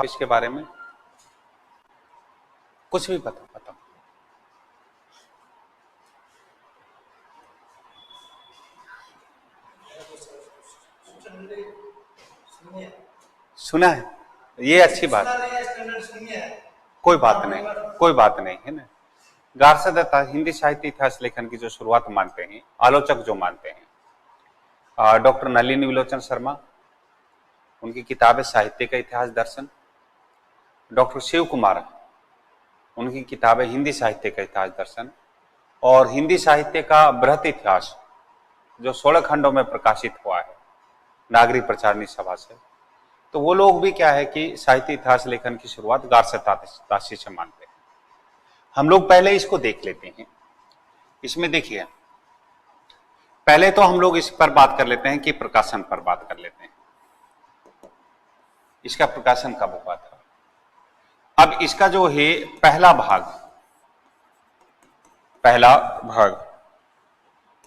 इसके बारे में कुछ भी पता सुना है? ये अच्छी बात है। कोई बात नहीं है ना। गार्सा दत्ता हिंदी साहित्य इतिहास लेखन की जो शुरुआत मानते हैं, आलोचक जो मानते हैं, डॉक्टर नलिनी विलोचन शर्मा, उनकी किताब है साहित्य का इतिहास दर्शन। डॉक्टर शिव कुमार, उनकी किताब है हिंदी साहित्य का इतिहास दर्शन। और हिंदी साहित्य का बृहत इतिहास जो 16 खंडों में प्रकाशित हुआ है नागरिक प्रचारणी सभा से। तो वो लोग भी क्या है कि साहित्य इतिहास लेखन की शुरुआत गार्सा ताशी से मानते हैं। हम लोग पहले इसको देख लेते हैं। इसमें देखिए, पहले तो हम लोग इस पर बात कर लेते हैं कि प्रकाशन पर बात कर लेते हैं। इसका प्रकाशन कब हुआ था? अब इसका जो है पहला भाग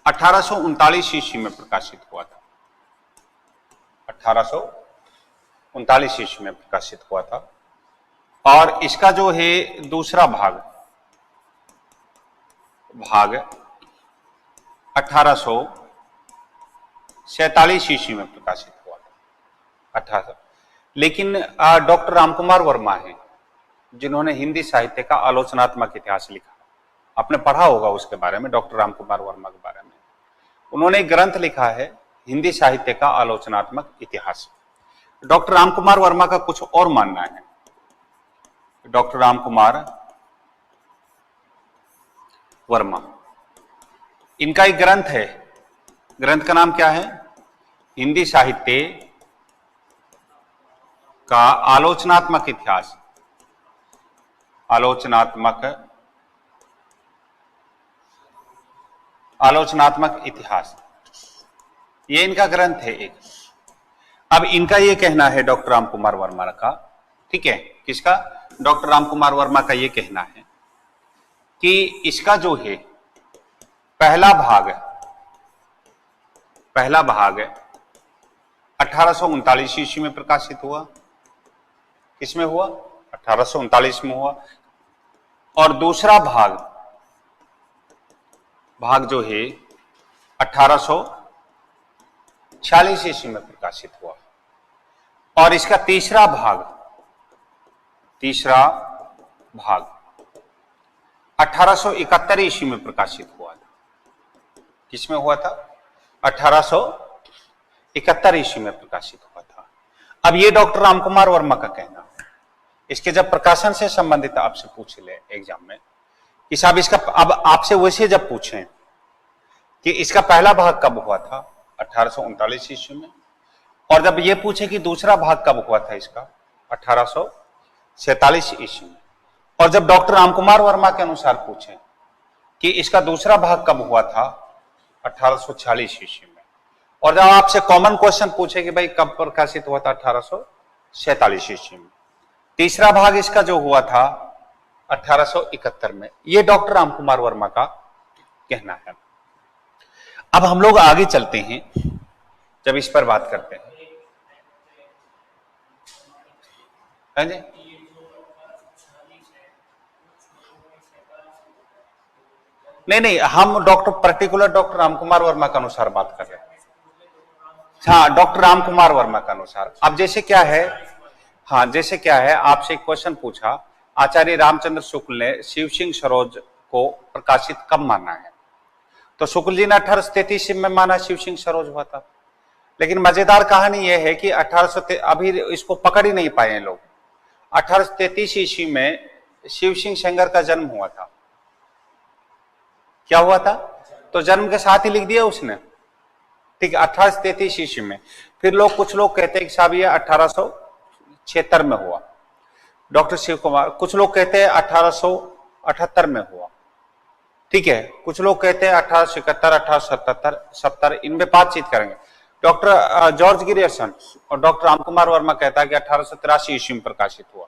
1839 ईस्वी में प्रकाशित हुआ था। 1839 ईस्वी में प्रकाशित हुआ था। और इसका जो है दूसरा भाग 1847 ईस्वी में प्रकाशित हुआ था। 1800। लेकिन डॉक्टर रामकुमार वर्मा है जिन्होंने हिंदी साहित्य का आलोचनात्मक इतिहास लिखा। आपने पढ़ा होगा उसके बारे में, डॉक्टर रामकुमार वर्मा के बारे में। उन्होंने एक ग्रंथ लिखा है हिंदी साहित्य का आलोचनात्मक इतिहास। डॉक्टर रामकुमार वर्मा का कुछ और मानना है। डॉक्टर रामकुमार वर्मा, इनका एक ग्रंथ है, ग्रंथ का नाम क्या है? हिंदी साहित्य का आलोचनात्मक इतिहास। आलोचनात्मक इतिहास, ये इनका ग्रंथ है एक। अब इनका ये कहना है डॉक्टर रामकुमार वर्मा का, ठीक है, किसका? डॉक्टर रामकुमार वर्मा का ये कहना है कि इसका जो है पहला भाग 1839 ईस्वी में प्रकाशित हुआ। किसमें हुआ? 1839 में हुआ। और दूसरा भाग जो है 1846 ईस्वी में प्रकाशित हुआ। और इसका तीसरा भाग 1871 ईस्वी में प्रकाशित हुआ था। किसमें हुआ था? 1871 ईस्वी में प्रकाशित हुआ था। अब ये डॉक्टर रामकुमार वर्मा का कहना है। इसके जब प्रकाशन से संबंधित आपसे पूछ ले एग्जाम में कि साहब इसका, अब आपसे वैसे जब पूछें कि इसका पहला भाग कब हुआ था 1839 ईस्वी में, और जब ये पूछे कि दूसरा भाग कब हुआ था इसका 1847 ईस्वी में, और जब डॉक्टर रामकुमार वर्मा के अनुसार पूछे कि इसका दूसरा भाग कब हुआ था 1846 ईस्वी में, और जब आपसे कॉमन क्वेश्चन पूछे कि भाई कब प्रकाशित हुआ था 1847 ईस्वी में, तीसरा भाग इसका जो हुआ था 1871 में, ये डॉक्टर रामकुमार वर्मा का कहना है। अब हम लोग आगे चलते हैं, जब इस पर बात करते हैं। हाँ जी, नहीं, हम पर्टिकुलर डॉक्टर रामकुमार वर्मा के अनुसार बात कर रहे हैं। हाँ, डॉक्टर रामकुमार वर्मा के अनुसार। अब जैसे क्या है, आपसे एक क्वेश्चन पूछा, आचार्य रामचंद्र शुक्ल ने शिव सिंह सरोज को प्रकाशित कब माना है? तो शुक्ल जी ने 1833 में माना शिव सिंह सरोज हुआ था। लेकिन मजेदार कहानी यह है कि 1800 अभी इसको पकड़ ही नहीं पाए हैं लोग। 1833 ईस्वी में शिव सिंह सेंगर का जन्म हुआ था। क्या हुआ था? तो जन्म के साथ ही लिख दिया उसने, ठीक है, 1833 ईस्वी में। फिर कुछ लोग कहते हैं कि साहब ये 1876 में हुआ। डॉक्टर शिव कुमार, कुछ लोग कहते हैं 1878 में हुआ, ठीक है, कुछ लोग कहते हैं 1871, 1877, इनमें बातचीत करेंगे। डॉक्टर जॉर्ज गिरियर्सन और डॉक्टर रामकुमार वर्मा कहता है कि 1883 ईस्वी में प्रकाशित हुआ।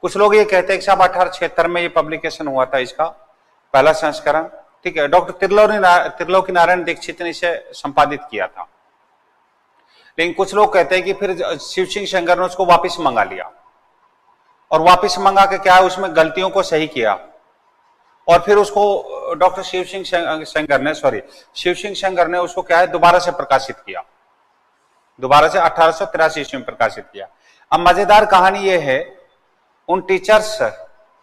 कुछ लोग ये कहते हैं कि साहब 1876 में ये पब्लिकेशन हुआ था, इसका पहला संस्करण, ठीक है। डॉक्टर त्रिलोकी नारायण दीक्षित ने इसे संपादित किया था। लेकिन कुछ लोग कहते हैं कि फिर शिव सिंह सेंगर ने उसको वापस मंगा लिया और वापस मंगा के क्या है उसमें गलतियों को सही किया, और फिर उसको डॉक्टर शिव सिंह सेंगर ने उसको क्या है दोबारा से प्रकाशित किया, दोबारा से 1883 ईस्वी में प्रकाशित किया। अब मजेदार कहानी यह है, उन टीचर्स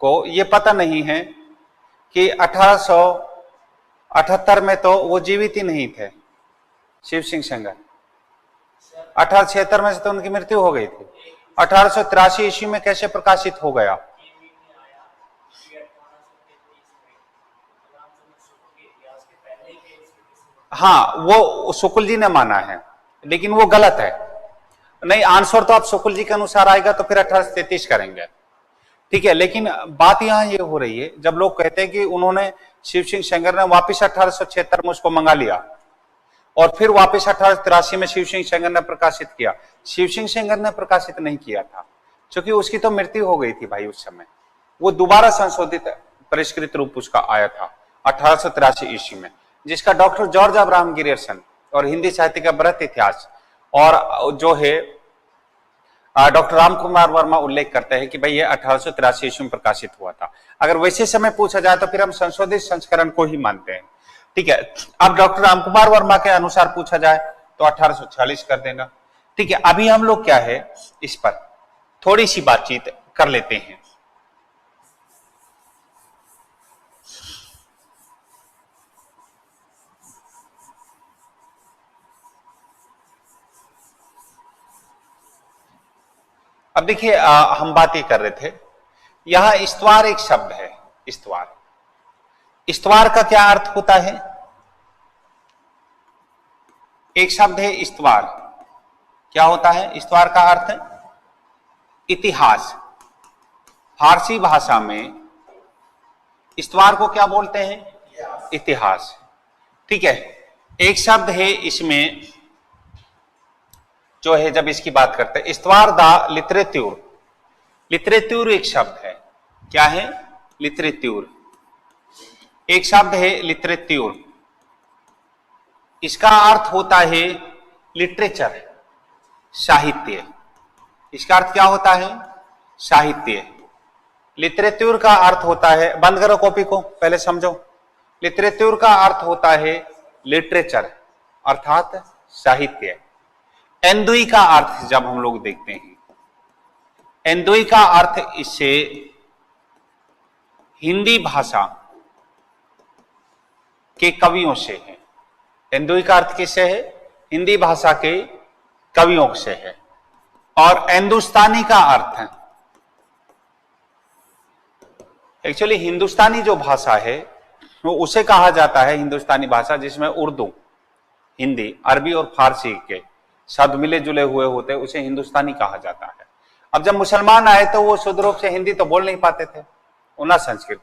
को यह पता नहीं है कि 1878 में तो वो जीवित ही नहीं थे शिव सिंह सेंगर, 1876 में से तो उनकी मृत्यु हो गई थी। 1883 ईस्वी में कैसे प्रकाशित हो गया? हाँ, वो शुक्ल जी ने माना है, लेकिन वो गलत है। नहीं, आंसर तो आप शुक्ल जी के अनुसार आएगा तो फिर 1833 करेंगे, ठीक है। लेकिन बात यहां ये हो रही है, जब लोग कहते हैं कि उन्होंने शिव सिंह सेंगर ने वापिस 1876 में उसको मंगा लिया और फिर वापस 1883 में शिव सिंह सेंगर ने प्रकाशित किया। शिव सिंह सेंगर ने प्रकाशित नहीं किया था, क्योंकि उसकी तो मृत्यु हो गई थी भाई उस समय। वो दोबारा संशोधित परिष्कृत रूप उसका आया था 1883 ईस्वी में, जिसका डॉक्टर जॉर्ज अब्राहम गियर्सन और हिंदी साहित्य का बृहत इतिहास और जो है डॉक्टर राम कुमार वर्मा उल्लेख करते हैं कि भाई ये 1883 ईस्वी में प्रकाशित हुआ था। अगर वैसे समय पूछा जाए तो फिर हम संशोधित संस्करण को ही मानते हैं, ठीक है। अब डॉक्टर राम कुमार वर्मा के अनुसार पूछा जाए तो 1846 कर देना, ठीक है। अभी हम लोग क्या है इस पर थोड़ी सी बातचीत कर लेते हैं। अब देखिए, हम बात ये कर रहे थे, यहां इस्तवार एक शब्द है। इस्तवार, इस्तवार का क्या अर्थ होता है? एक शब्द है इस्तवार, क्या होता है? इस्तवार का अर्थ है इतिहास। फारसी भाषा में इस्तवार को क्या बोलते हैं? इतिहास, ठीक है। एक शब्द है इसमें जो है, जब इसकी बात करते हैं, इस्तवार द लिटरेच्यूर। लिटरेच्यूर एक शब्द है, क्या है? लिटरेच्यूर एक शब्द है, लिटरेच्यूर। इसका अर्थ होता है लिटरेचर, साहित्य। इसका अर्थ क्या होता है? साहित्य। लिटरेच्यूर का अर्थ होता है, बंद करो कॉपी को, पहले समझो। लिटरेच्यूर का अर्थ होता है लिटरेचर अर्थात साहित्य। एंदुई का अर्थ जब हम लोग देखते हैं, एंदुई का अर्थ इससे हिंदी भाषा के कवियों से है। एंदुई का अर्थ किससे है? हिंदी भाषा के कवियों से है। और हिंदुस्तानी का अर्थ है, एक्चुअली हिंदुस्तानी जो भाषा है वो उसे कहा जाता है हिंदुस्तानी भाषा जिसमें उर्दू, हिंदी, अरबी और फारसी के शब्द मिले जुले हुए होते, उसे हिंदुस्तानी कहा जाता है। अब जब मुसलमान आए तो वो शुद्ध रूप से हिंदी तो बोल नहीं पाते थे, ना संस्कृत,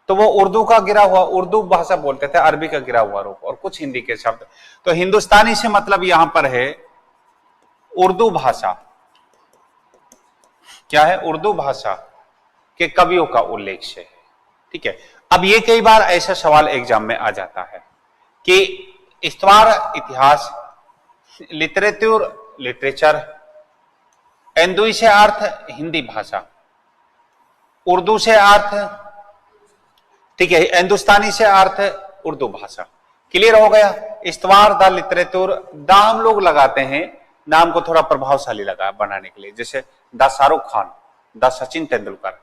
तो वो उर्दू का गिरा हुआ, उर्दू भाषा बोलते थे, अरबी का गिरा हुआ रूप और कुछ हिंदी के शब्द। तो हिंदुस्तानी से मतलब यहां पर है उर्दू भाषा, क्या है? उर्दू भाषा के कवियों का उल्लेख से है, ठीक है। अब ये कई बार ऐसा सवाल एग्जाम में आ जाता है कि इस्तवार इतिहास, लिटरेच्यूर लिटरेचर, एंदुई से अर्थ हिंदी भाषा, उर्दू से अर्थ, ठीक है, हिंदुस्तानी से अर्थ उर्दू भाषा। क्लियर हो गया? इस्तवार द लिटरेचर, द हम लोग लगाते हैं नाम को थोड़ा प्रभावशाली लगा बनाने के लिए, जैसे the Shahrukh Khan, the Sachin Tendulkar,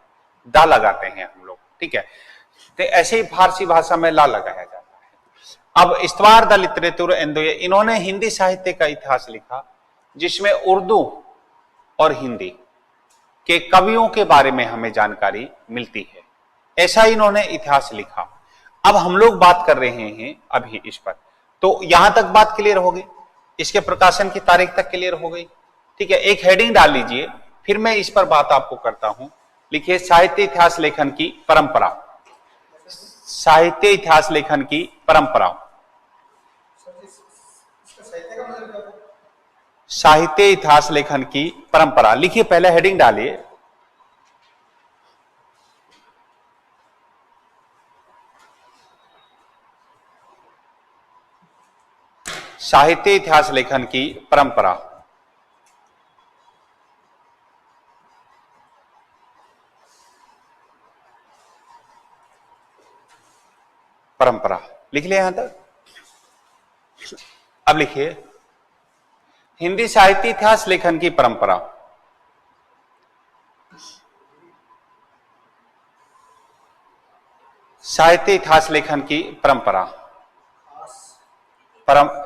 the लगाते हैं हम लोग, ठीक है। तो ऐसे ही फारसी भाषा में ला लगाया जाता है। अब इस्तवार द लिटरेचर एंदुई, इन्होंने हिंदी साहित्य का इतिहास लिखा जिसमें उर्दू और हिंदी के कवियों के बारे में हमें जानकारी मिलती है, ऐसा इन्होंने इतिहास लिखा। अब हम लोग बात कर रहे हैं अभी इस पर, तो यहां तक बात क्लियर हो गई, इसके प्रकाशन की तारीख तक क्लियर हो गई, ठीक है। एक हेडिंग डाल लीजिए, फिर मैं इस पर बात आपको करता हूं। लिखिए साहित्य इतिहास लेखन की परंपरा, साहित्य इतिहास लेखन की परंपरा। साहित्य इतिहास लेखन की परंपरा लिखिए, पहले हेडिंग डालिए। साहित्य इतिहास लेखन की परंपरा। परंपरा लिख लिया यहां तक। अब लिखिए हिंदी साहित्य इतिहास लेखन की परंपरा। साहित्य इतिहास लेखन की परंपरा,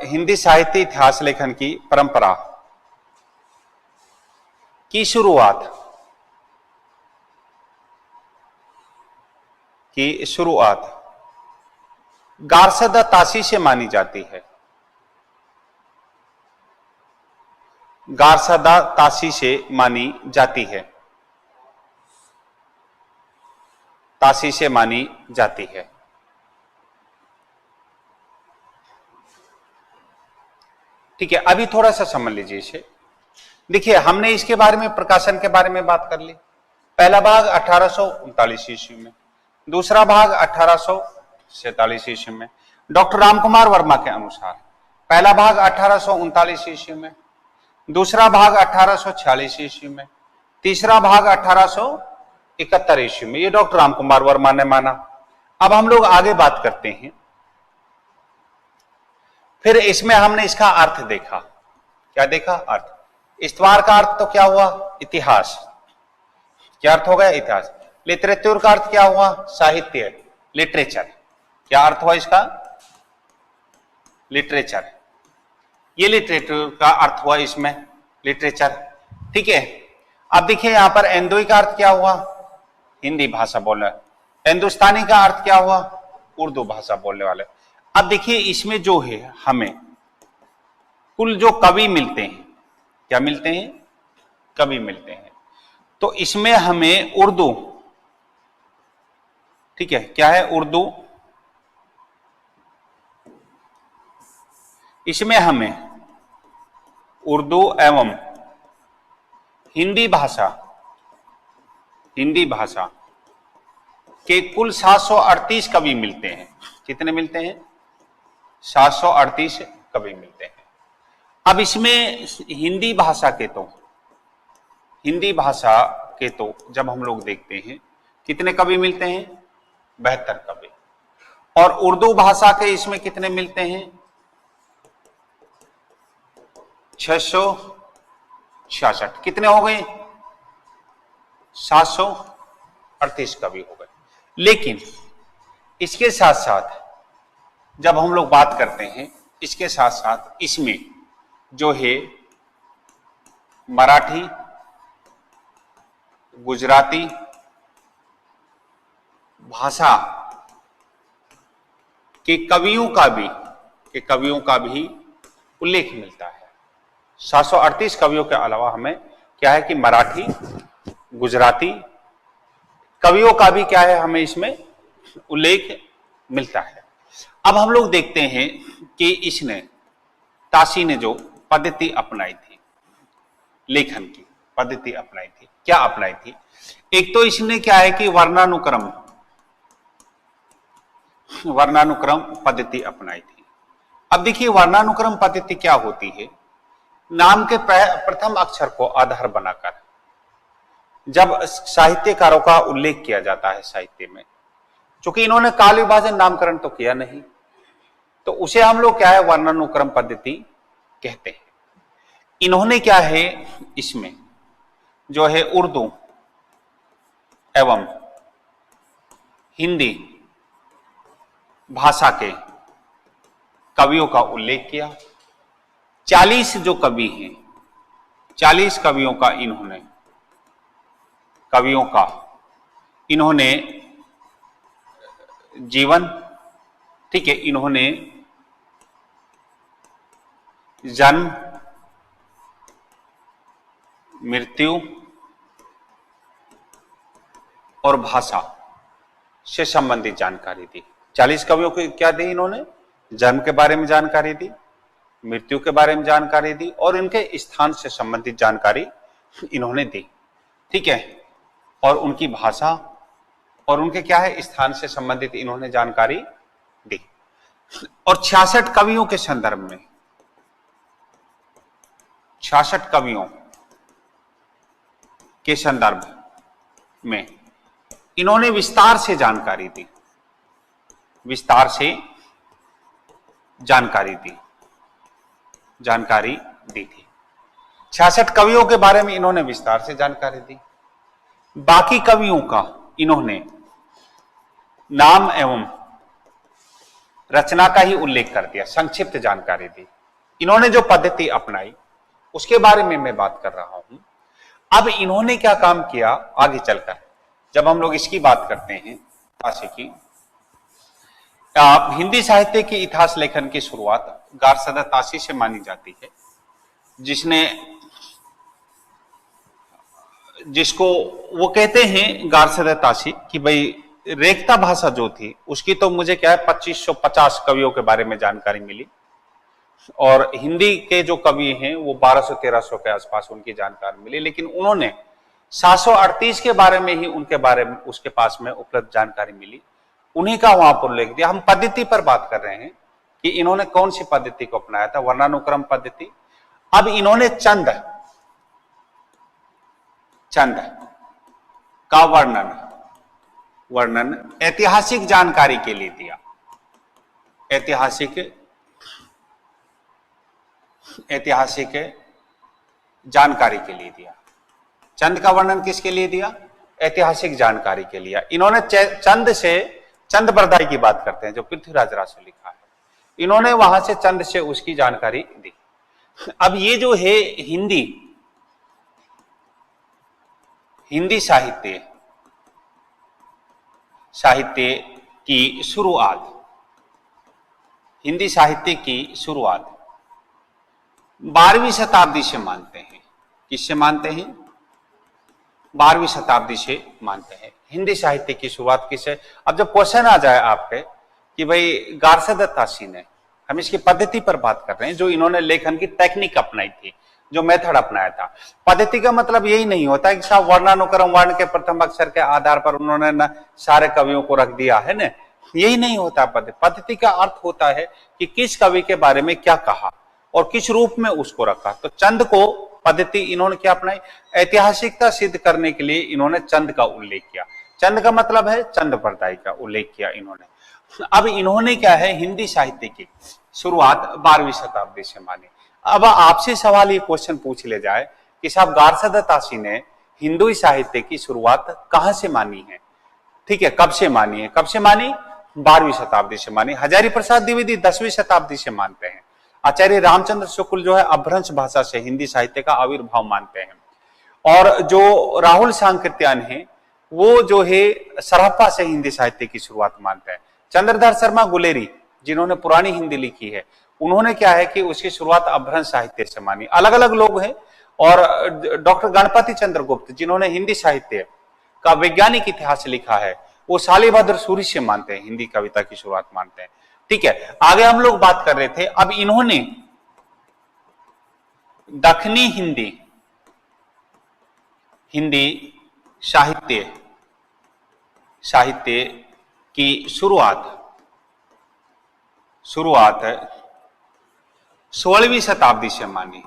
हिंदी साहित्य इतिहास लेखन की परंपरा की शुरुआत गारसद तासी से मानी जाती है। गारसदा तासी से मानी जाती है, तासी से मानी जाती है। ठीक है, अभी थोड़ा सा समझ लीजिए इसे। देखिए हमने इसके बारे में, प्रकाशन के बारे में बात कर ली। पहला भाग 1839 ईस्वी में, दूसरा भाग 1847 ईस्वी में। डॉक्टर रामकुमार वर्मा के अनुसार पहला भाग 1839 ईस्वी में, दूसरा भाग 1846 ईस्वी में, तीसरा भाग 1871 ईस्वी में। ये डॉक्टर रामकुमार वर्मा ने माना। अब हम लोग आगे बात करते हैं। फिर इसमें हमने इसका अर्थ देखा। क्या देखा? अर्थ। इस्तवार का अर्थ तो क्या हुआ? इतिहास। क्या अर्थ हो गया? इतिहास। लिटरेचर का अर्थ क्या हुआ? साहित्य, लिटरेचर। क्या अर्थ हुआ इसका? लिटरेचर। ये लिटरेचर का अर्थ हुआ इसमें, लिटरेचर। ठीक है। अब देखिए यहां पर एंदोई का अर्थ क्या हुआ? हिंदी भाषा बोलने वाले। हिंदुस्तानी का अर्थ क्या हुआ? उर्दू भाषा बोलने वाले। अब देखिए इसमें जो है हमें कुल जो कवि मिलते हैं, क्या मिलते हैं? कवि मिलते हैं। तो इसमें हमें उर्दू, ठीक है, क्या है? उर्दू। इसमें हमें उर्दू एवं हिंदी भाषा के कुल 738 कवि मिलते हैं। कितने मिलते हैं? 738 कवि मिलते हैं। अब इसमें हिंदी भाषा के तो जब हम लोग देखते हैं कितने कवि मिलते हैं? 72 कवि। और उर्दू भाषा के इसमें कितने मिलते हैं? 666। कितने हो गए? 738 कवि हो गए। लेकिन इसके साथ साथ जब हम लोग बात करते हैं, इसके साथ साथ इसमें जो है मराठी, गुजराती भाषा के कवियों का भी उल्लेख मिलता है। 738 कवियों के अलावा हमें क्या है कि मराठी, गुजराती कवियों का भी क्या है, हमें इसमें उल्लेख मिलता है। अब हम लोग देखते हैं कि तासी ने जो पद्धति अपनाई थी, लेखन की पद्धति अपनाई थी, क्या अपनाई थी? एक तो इसने क्या है कि वर्णानुक्रम पद्धति अपनाई थी। अब देखिए वर्णानुक्रम पद्धति क्या होती है? नाम के प्रथम अक्षर को आधार बनाकर जब साहित्यकारों का उल्लेख किया जाता है साहित्य में, चूंकि इन्होंने काल विभाजन नामकरण तो किया नहीं, तो उसे हम लोग क्या है, वर्णानुक्रम पद्धति कहते हैं। इन्होंने क्या है, इसमें जो है उर्दू एवं हिंदी भाषा के कवियों का उल्लेख किया। 40 जो कवि हैं, 40 कवियों का इन्होंने जीवन, ठीक है, इन्होंने जन्म, मृत्यु और भाषा से संबंधित जानकारी दी। 40 कवियों को क्या दी इन्होंने? जन्म के बारे में जानकारी दी, मृत्यु के बारे में जानकारी दी और इनके स्थान से संबंधित जानकारी इन्होंने दी। ठीक है, और उनकी भाषा और उनके क्या है, स्थान से संबंधित इन्होंने जानकारी दी। और 66 कवियों के संदर्भ में, 66 कवियों के संदर्भ में इन्होंने विस्तार से जानकारी दी। विस्तार से जानकारी दी थी। 66 कवियों के बारे में इन्होंने विस्तार से जानकारी दी। बाकी कवियों का इन्होंने नाम एवं रचना का ही उल्लेख कर दिया, संक्षिप्त जानकारी दी। इन्होंने जो पद्धति अपनाई उसके बारे में मैं बात कर रहा हूं। अब इन्होंने क्या काम किया आगे चलकर, जब हम लोग इसकी बात करते हैं ताशी की, हिंदी साहित्य के इतिहास लेखन की शुरुआत गारसदा ताशी से मानी जाती है, जिसको वो कहते हैं गारसदा ताशी कि भाई रेखता भाषा जो थी उसकी तो मुझे क्या है 2550 कवियों के बारे में जानकारी मिली, और हिंदी के जो कवि हैं वो 1200-1300 के आसपास उनकी जानकारी मिली, लेकिन उन्होंने 738 के बारे में ही उसके पास में उपलब्ध जानकारी मिली, उन्हीं का वहां पर उल्लेख दिया। हम पद्धति पर बात कर रहे हैं कि इन्होंने कौन सी पद्धति को अपनाया था, वर्णानुक्रम पद्धति। अब इन्होंने चंद का वर्णन ऐतिहासिक जानकारी के लिए दिया, ऐतिहासिक जानकारी के लिए दिया। चंद का वर्णन किसके लिए दिया? ऐतिहासिक जानकारी के लिए। इन्होंने चंद बरदाई की बात करते हैं जो पृथ्वीराज रासो लिखा है, इन्होंने वहां से चंद से उसकी जानकारी दी। अब ये जो है हिंदी साहित्य की शुरुआत 12वीं शताब्दी से मानते हैं। किससे मानते हैं? 12वीं शताब्दी से मानते हैं। हिंदी साहित्य की शुरुआत किससे? अब जब क्वेश्चन आ जाए आपके कि भाई गारसदा ताशी ने, हम इसकी पद्धति पर बात कर रहे हैं, जो इन्होंने लेखन की टेक्निक अपनाई थी, जो मेथड अपनाया था। पद्धति का मतलब यही नहीं होता कि साहब वर्णानुक्रम वर्ण के प्रथम अक्षर के आधार पर उन्होंने न सारे कवियों को रख दिया है ना, यही नहीं होता। पद्धति का अर्थ होता है कि किस कवि के बारे में क्या कहा और किस रूप में उसको रखा। तो चंद को पद्धति इन्होंने क्या अपनाई? ऐतिहासिकता सिद्ध करने के लिए इन्होंने चंद का उल्लेख किया। चंद का मतलब है चंद बरदाई का उल्लेख किया इन्होंने। अब इन्होंने क्या है, हिंदी साहित्य की शुरुआत 12वीं शताब्दी से मानी। अब आपसे सवाल ये क्वेश्चन पूछ ले जाए कि साहब गारसदा ताशी ने हिंदू साहित्य की शुरुआत कहां से मानी है? ठीक है, कब से मानी है? 12वीं शताब्दी से मानी। हजारी प्रसाद द्विवेदी 10वीं शताब्दी से मानते हैं। आचार्य रामचंद्र शुक्ल जो है अपभ्रंश भाषा से हिंदी साहित्य का आविर्भाव मानते हैं। और जो राहुल सांकृत्यायन है वो जो है सरहप्पा से हिंदी साहित्य की शुरुआत मानते हैं। चंद्रधर शर्मा गुलेरी जिन्होंने पुरानी हिंदी लिखी है, उन्होंने क्या है कि उसकी शुरुआत अपभ्रंश साहित्य से मानी। अलग अलग लोग हैं। और डॉक्टर गणपति चंद्र गुप्त जिन्होंने हिंदी साहित्य का वैज्ञानिक इतिहास लिखा है, वो शालिभद्र सूरी से मानते हैं, हिंदी कविता की शुरुआत मानते हैं। ठीक है, आगे हम लोग बात कर रहे थे। अब इन्होंने दक्षिणी हिंदी साहित्य की शुरुआत 16वीं शताब्दी से मानी।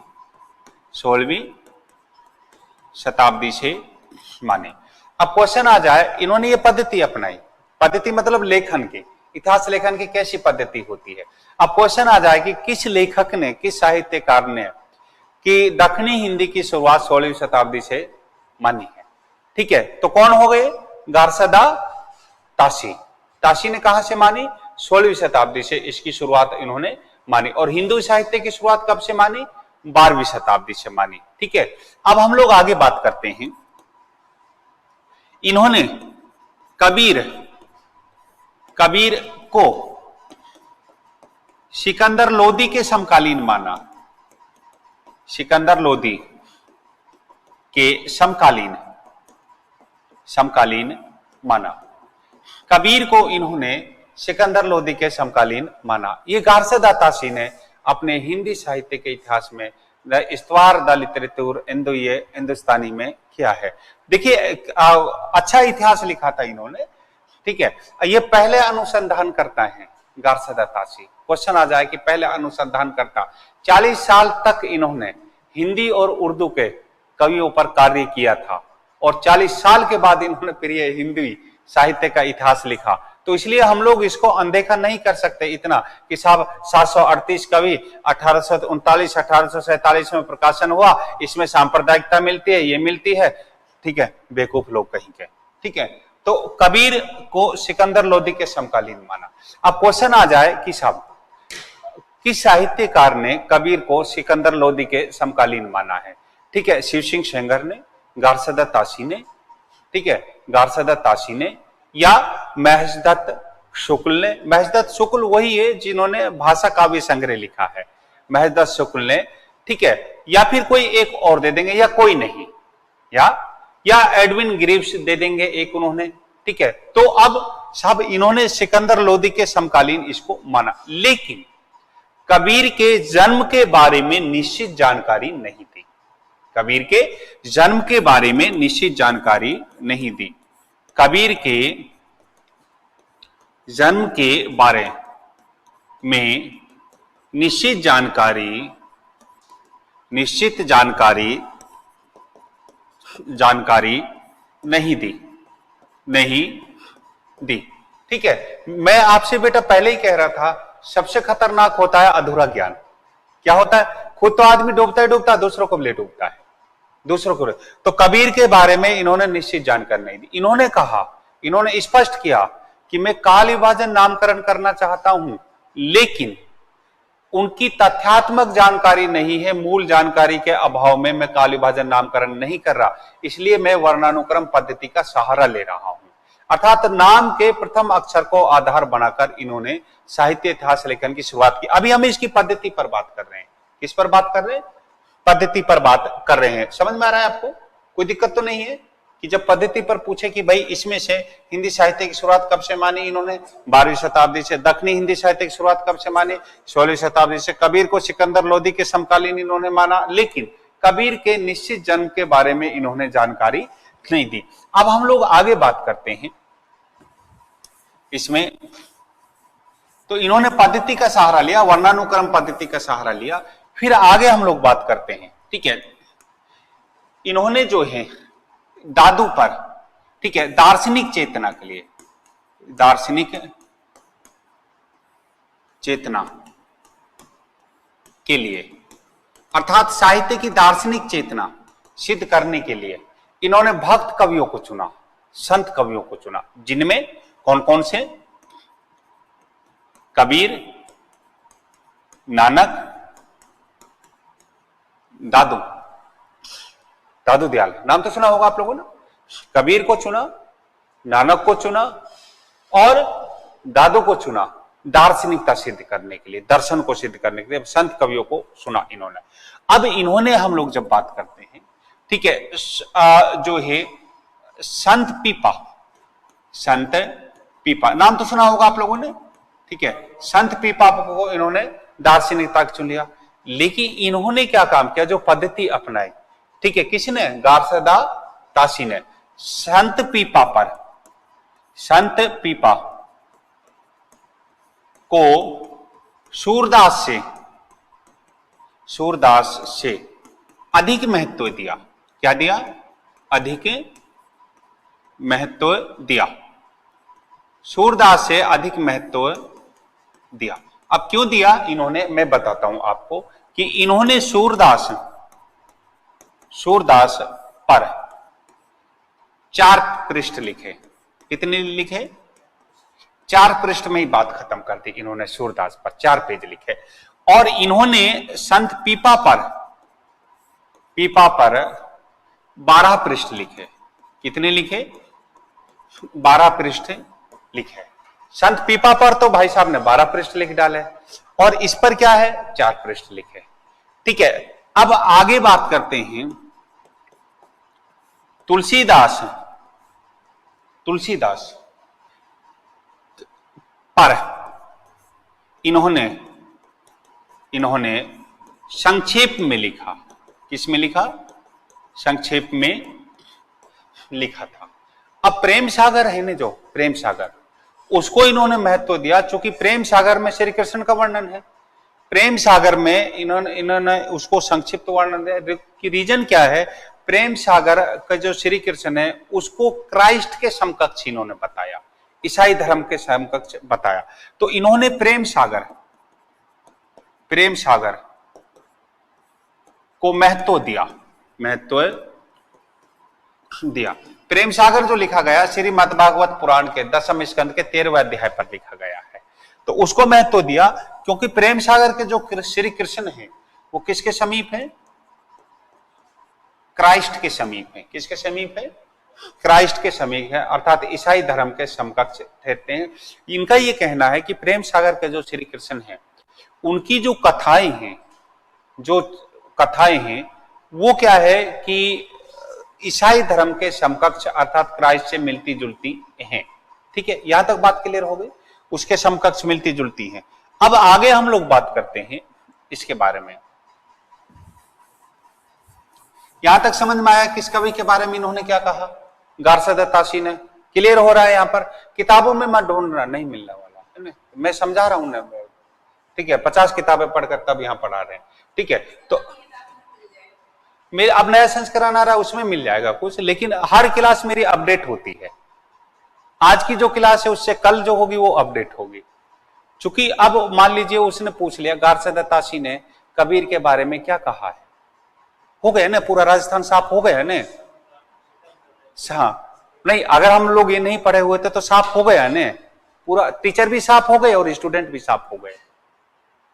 16वीं शताब्दी से माने। अब क्वेश्चन आ जाए, इन्होंने ये पद्धति अपनाई। पद्धति मतलब लेखन की, इतिहास लेखन की कैसी पद्धति होती है। अब क्वेश्चन आ जाए कि किस लेखक ने, किस साहित्यकार ने कि दक्षिणी हिंदी की शुरुआत 16वीं शताब्दी से मानी है। ठीक है, तो कौन हो गए? गारसदा ताशी। ताशी ने कहां से मानी? 16वीं शताब्दी से इसकी शुरुआत इन्होंने मानी। और हिंदू साहित्य की शुरुआत कब से मानी? 12वीं शताब्दी से मानी। ठीक है, अब हम लोग आगे बात करते हैं। इन्होंने कबीर को सिकंदर लोदी के समकालीन माना। सिकंदर लोदी के समकालीन माना। कबीर को इन्होंने सिकंदर लोदी के समकालीन माना। ये गारसदा ताशी ने अपने हिंदी साहित्य के इतिहास में द इस्तवार द लिटरेचर हिंदुस्तानी में किया है। देखिए, अच्छा इतिहास लिखा था इन्होंने। ठीक है, ये पहले अनुसंधान करता है गारसदा ताशी। क्वेश्चन आ जाए कि पहले अनुसंधान करता। 40 साल तक इन्होंने हिंदी और उर्दू के कवियों पर कार्य किया था, और 40 साल के बाद इन्होंने फिर ये हिंदी साहित्य का इतिहास लिखा। तो इसलिए हम लोग इसको अनदेखा नहीं कर सकते इतना कि साहब 738 कवि 1839 1847 में प्रकाशन हुआ, इसमें सांप्रदायिकता मिलती है, ये मिलती है, ठीक है, बेवकूफ लोग कहीं के, ठीक है। तो कबीर को सिकंदर लोदी के समकालीन माना। अब क्वेश्चन आ जाए कि साहब किस साहित्यकार ने कबीर को सिकंदर लोदी के समकालीन माना है? ठीक है, शिव सिंह सेंगर ने, गारसदत्त ताशी ने, ठीक है, गारसदत्त ताशी ने, या महेशदत्त शुक्ल ने। महेशदत्त शुक्ल वही है जिन्होंने भाषा काव्य संग्रह लिखा है, महेशदत्त शुक्ल ने, ठीक है, या फिर कोई एक और दे देंगे, या कोई नहीं, या एडविन ग्रीव्स दे देंगे एक उन्होंने, ठीक है। तो अब साहब इन्होंने सिकंदर लोदी के समकालीन इसको माना, लेकिन कबीर के जन्म के बारे में निश्चित जानकारी नहीं दी। कबीर के जन्म के बारे में निश्चित जानकारी नहीं दी। कबीर के जन्म के बारे में निश्चित जानकारी नहीं दी, ठीक है। मैं आपसे बेटा पहले ही कह रहा था, सबसे खतरनाक होता है अधूरा ज्ञान। क्या होता है? खुद तो आदमी डूबता है, दूसरों को भी ले डूबता है, दूसरों को। तो कबीर के बारे में इन्होंने निश्चित जानकारी नहीं दी। इन्होंने कहा, इन्होंने स्पष्ट किया कि मैं काल विभाजन नामकरण करना चाहता हूं, लेकिन उनकी तथ्यात्मक जानकारी नहीं है, मूल जानकारी के अभाव में मैं काल विभाजन नामकरण नहीं कर रहा, इसलिए मैं वर्णानुक्रम पद्धति का सहारा ले रहा हूं। अर्थात नाम के प्रथम अक्षर को आधार बनाकर इन्होंने साहित्य इतिहास लेखन की शुरुआत की। अभी हम इसकी पद्धति पर बात कर रहे हैं। किस पर बात कर रहे हैं? पद्धति पर बात कर रहे हैं। समझ में आ रहा है आपको? कोई दिक्कत तो नहीं है कि जब पद्धति पर पूछे कि भाई इसमें से हिंदी साहित्य की शुरुआत कब से मानी इन्होंने? 12वीं शताब्दी से। दक्षिणी हिंदी साहित्य की शुरुआत कब से मानी? 16वीं शताब्दी से। कबीर को सिकंदर लोदी के समकालीन इन्होंने माना, लेकिन कबीर के निश्चित जन्म के बारे में इन्होंने जानकारी नहीं दी। अब हम लोग आगे बात करते हैं इसमें। तो इन्होंने पद्धति का सहारा लिया, वर्णानुक्रम पद्धति का सहारा लिया। फिर आगे हम लोग बात करते हैं, ठीक है। इन्होंने जो है दादू पर, ठीक है, दार्शनिक चेतना के लिए, दार्शनिक चेतना के लिए, अर्थात साहित्य की दार्शनिक चेतना सिद्ध करने के लिए इन्होंने भक्त कवियों को चुना, संत कवियों को चुना, जिनमें कौन कौन से? कबीर, नानक, दादू दयाल, नाम तो सुना होगा आप लोगों ने। कबीर को चुना, नानक को चुना और दादू को चुना दार्शनिकता सिद्ध करने के लिए, दर्शन को सिद्ध करने के लिए संत कवियों को चुना इन्होंने। अब इन्होंने हम लोग जब बात करते हैं, ठीक है, जो है संत पीपा, नाम तो सुना होगा आप लोगों ने, ठीक है। संत पीपा को इन्होंने दार्शनिकता चुन लिया, लेकिन इन्होंने क्या काम किया? जो पद्धति अपनाई, ठीक है, किसने? गारसदत्त ताशी ने। संत पीपा को सूरदास से अधिक महत्व दिया। क्या दिया? अधिक महत्व दिया। सूरदास से अधिक महत्व दिया। अब क्यों दिया इन्होंने? मैं बताता हूं आपको कि इन्होंने सूरदास पर 4 पृष्ठ लिखे। कितने लिखे? 4 पृष्ठ में ही बात खत्म कर दी इन्होंने। सूरदास पर 4 पेज लिखे। और इन्होंने संत पीपा पर 12 पृष्ठ लिखे। कितने लिखे? 12 पृष्ठ लिखे। संत पीपा पर तो भाई साहब ने 12 पृष्ठ लिख डाले, और इस पर क्या है? 4 पृष्ठ लिखे, ठीक है। अब आगे बात करते हैं तुलसीदास पर इन्होंने संक्षेप में लिखा। किस में लिखा? संक्षेप में लिखा था। अब प्रेम सागर है ना, जो प्रेम सागर, उसको इन्होंने महत्व दिया, क्योंकि प्रेम सागर में श्री कृष्ण का वर्णन है। प्रेम सागर में इन्होंने उसको संक्षिप्त वर्णन दिया। कि रीजन क्या है? प्रेम सागर का जो श्री कृष्ण है उसको क्राइस्ट के समकक्ष इन्होंने बताया। ईसाई धर्म के समकक्ष बताया। तो इन्होंने प्रेम सागर को महत्व दिया। प्रेम सागर जो लिखा गया श्रीमद् भागवत पुराण के 10वें स्कंद के 13वें अध्याय पर लिखा गया है, तो उसको महत्व दिया क्योंकि प्रेम सागर के जो श्री कृष्ण है वो किसके समीप है? क्राइस्ट के समीप है। किसके समीप है? क्राइस्ट के समीप है, अर्थात ईसाई धर्म के समकक्ष ठहरते हैं। इनका ये कहना है कि प्रेम सागर के जो श्री कृष्ण है उनकी जो कथाएं हैं वो क्या है कि ईसाई धर्म के समकक्ष अर्थात क्राइस्ट से मिलती जुलती हैं। ठीक है, यहां तक बात क्लियर हो गई, उसके समकक्ष मिलती जुलती हैं। अब आगे हम लोग बात करते हैं इसके बारे में। यहां तक समझ में आया किस कवि के बारे में इन्होंने क्या कहा? गार्सदत्तासी ने। क्लियर हो रहा है? यहां पर किताबों में मत ढूंढना, नहीं मिलने वाला है, मैं समझा रहा हूं ना। ठीक है, 50 किताबें पढ़कर तब यहां पढ़ा रहे हैं। ठीक है, तो मेरे अब नया संस्करण आ रहा है उसमें मिल जाएगा कुछ, लेकिन हर क्लास मेरी अपडेट होती है। आज की जो क्लास है उससे कल जो होगी वो अपडेट होगी। चूंकि अब मान लीजिए उसने पूछ लिया गार्सदत्तासी ने कबीर के बारे में क्या कहा है, हो गया ना, पूरा राजस्थान साफ हो गया ना। हाँ, नहीं अगर हम लोग ये नहीं पढ़े हुए थे तो साफ हो गया ना, पूरा टीचर भी साफ हो गए और स्टूडेंट भी साफ हो गए।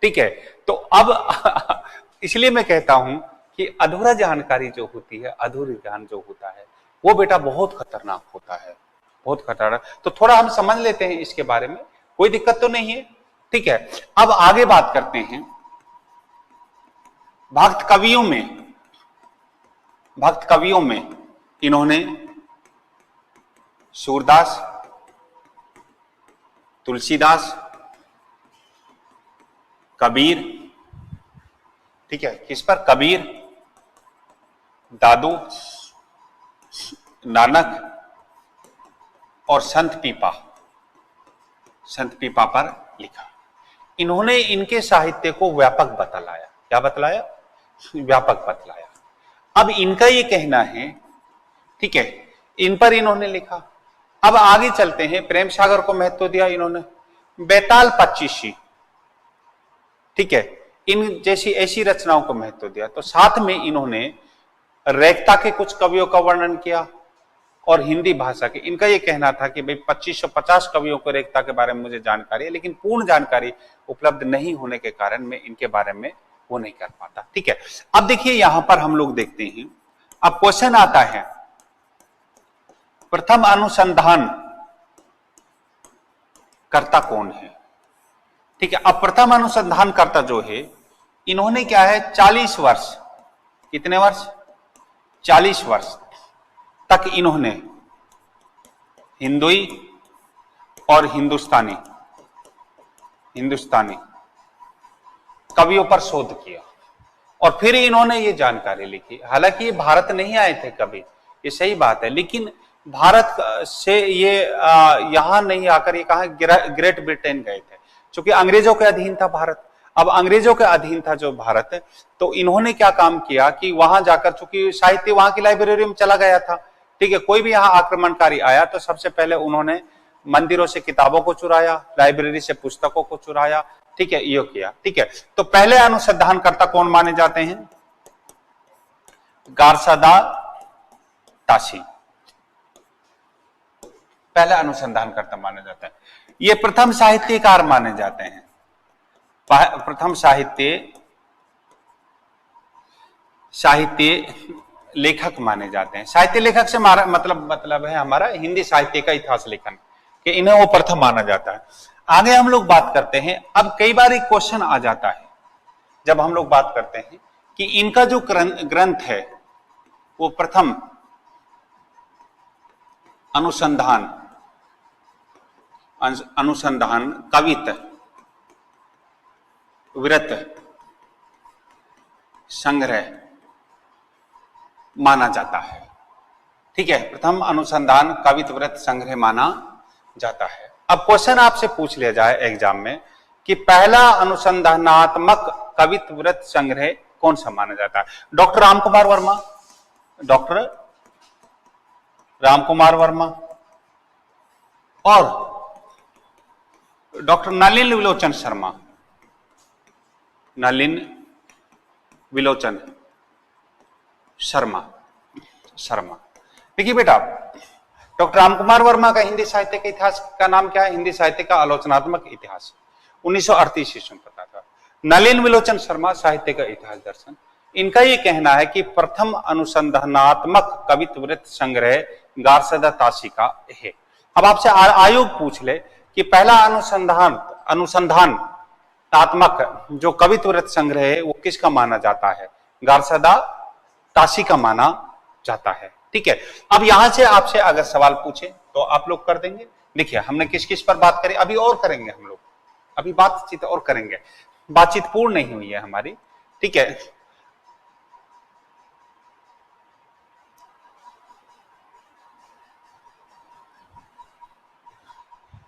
ठीक है, तो अब इसलिए मैं कहता हूं कि अधूरा जानकारी जो होती है, अधूरी ज्ञान जो होता है वो बेटा बहुत खतरनाक होता है, बहुत खतरनाक। तो थोड़ा हम समझ लेते हैं इसके बारे में, कोई दिक्कत तो नहीं है। ठीक है, अब आगे बात करते हैं भक्त कवियों में इन्होंने सूरदास, तुलसीदास, कबीर, ठीक है, किस पर? कबीर, दादू, नानक और संत पीपा पर लिखा। इन्होंने इनके साहित्य को व्यापक बतलाया। क्या बतलाया? व्यापक बतलाया। अब इनका ये कहना है, ठीक है, इन पर इन्होंने लिखा। अब आगे चलते हैं, प्रेम सागर को महत्व दिया इन्होंने, बेताल पच्चीसी, ठीक है, इन जैसी ऐसी रचनाओं को महत्व दिया। तो साथ में इन्होंने रेखता के कुछ कवियों का वर्णन किया और हिंदी भाषा के। इनका यह कहना था कि भाई 2550 कवियों को रेखता के बारे में मुझे जानकारी है, लेकिन पूर्ण जानकारी उपलब्ध नहीं होने के कारण मैं इनके बारे में वो नहीं कर पाता। ठीक है, अब देखिए यहां पर हम लोग देखते हैं, अब क्वेश्चन आता है प्रथम अनुसंधान कर्ता कौन है? ठीक है, अब प्रथम अनुसंधान कर्ता जो है, इन्होंने क्या है 40 वर्ष, कितने वर्ष? 40 वर्ष तक इन्होंने हिंदुई और हिंदुस्तानी कवियों पर शोध किया और फिर इन्होंने ये जानकारी लिखी। हालांकि ये भारत नहीं आए थे कभी, ये सही बात है, लेकिन भारत से ये यहां नहीं आकर ये कहा ग्रेट ब्रिटेन गए थे, क्योंकि अंग्रेजों के अधीन था भारत। अब अंग्रेजों के अधीन था जो भारत, तो इन्होंने क्या काम किया कि वहां जाकर, चूंकि साहित्य वहां की लाइब्रेरी में चला गया था, ठीक है, कोई भी यहाँ आक्रमणकारी आया तो सबसे पहले उन्होंने मंदिरों से किताबों को चुराया, लाइब्रेरी से पुस्तकों को चुराया, ठीक है, ये किया। ठीक है, तो पहले अनुसंधानकर्ता कौन माने जाते हैं? गार्सदातासी पहले अनुसंधानकर्ता माने जाते हैं। ये प्रथम साहित्यकार माने जाते हैं, प्रथम साहित्य लेखक माने जाते हैं। साहित्य लेखक से मतलब है हमारा हिंदी साहित्य का इतिहास लेखन, कि इन्हें वो प्रथम माना जाता है। आगे हम लोग बात करते हैं, अब कई बार एक क्वेश्चन आ जाता है जब हम लोग बात करते हैं कि इनका जो ग्रंथ है वो प्रथम अनुसंधान कवित व्रत संग्रह माना जाता है। ठीक है, प्रथम अनुसंधान कवित व्रत संग्रह माना जाता है। अब क्वेश्चन आपसे पूछ लिया जाए एग्जाम में कि पहला अनुसंधानात्मक कवित व्रत संग्रह कौन सा माना जाता है? डॉक्टर रामकुमार वर्मा और डॉक्टर नलिन विलोचन शर्मा, नलिन विलोचन शर्मा। देखिए बेटा, डॉक्टर रामकुमार वर्मा का हिंदी साहित्य के इतिहास का नाम क्या है? हिंदी साहित्य का आलोचनात्मक इतिहास, 1938 ईस्वी में पता था। नलिन विलोचन शर्मा, साहित्य का इतिहास दर्शन। इनका ये कहना है कि प्रथम अनुसंधानात्मक कवित्व वृत्त संग्रह गारसदा ताशी का है। अब आपसे आयोग पूछ ले कि पहला अनुसंधानात्मक जो कवित्व वृत्त संग्रह है वो किसका माना जाता है? गारसदा ताशी का माना जाता है। ठीक है, अब यहां से आपसे अगर सवाल पूछे तो आप लोग कर देंगे। देखिए, हमने किस किस पर बात करी, अभी और करेंगे हम लोग, अभी बातचीत और करेंगे, बातचीत पूर्ण नहीं हुई है हमारी। ठीक है,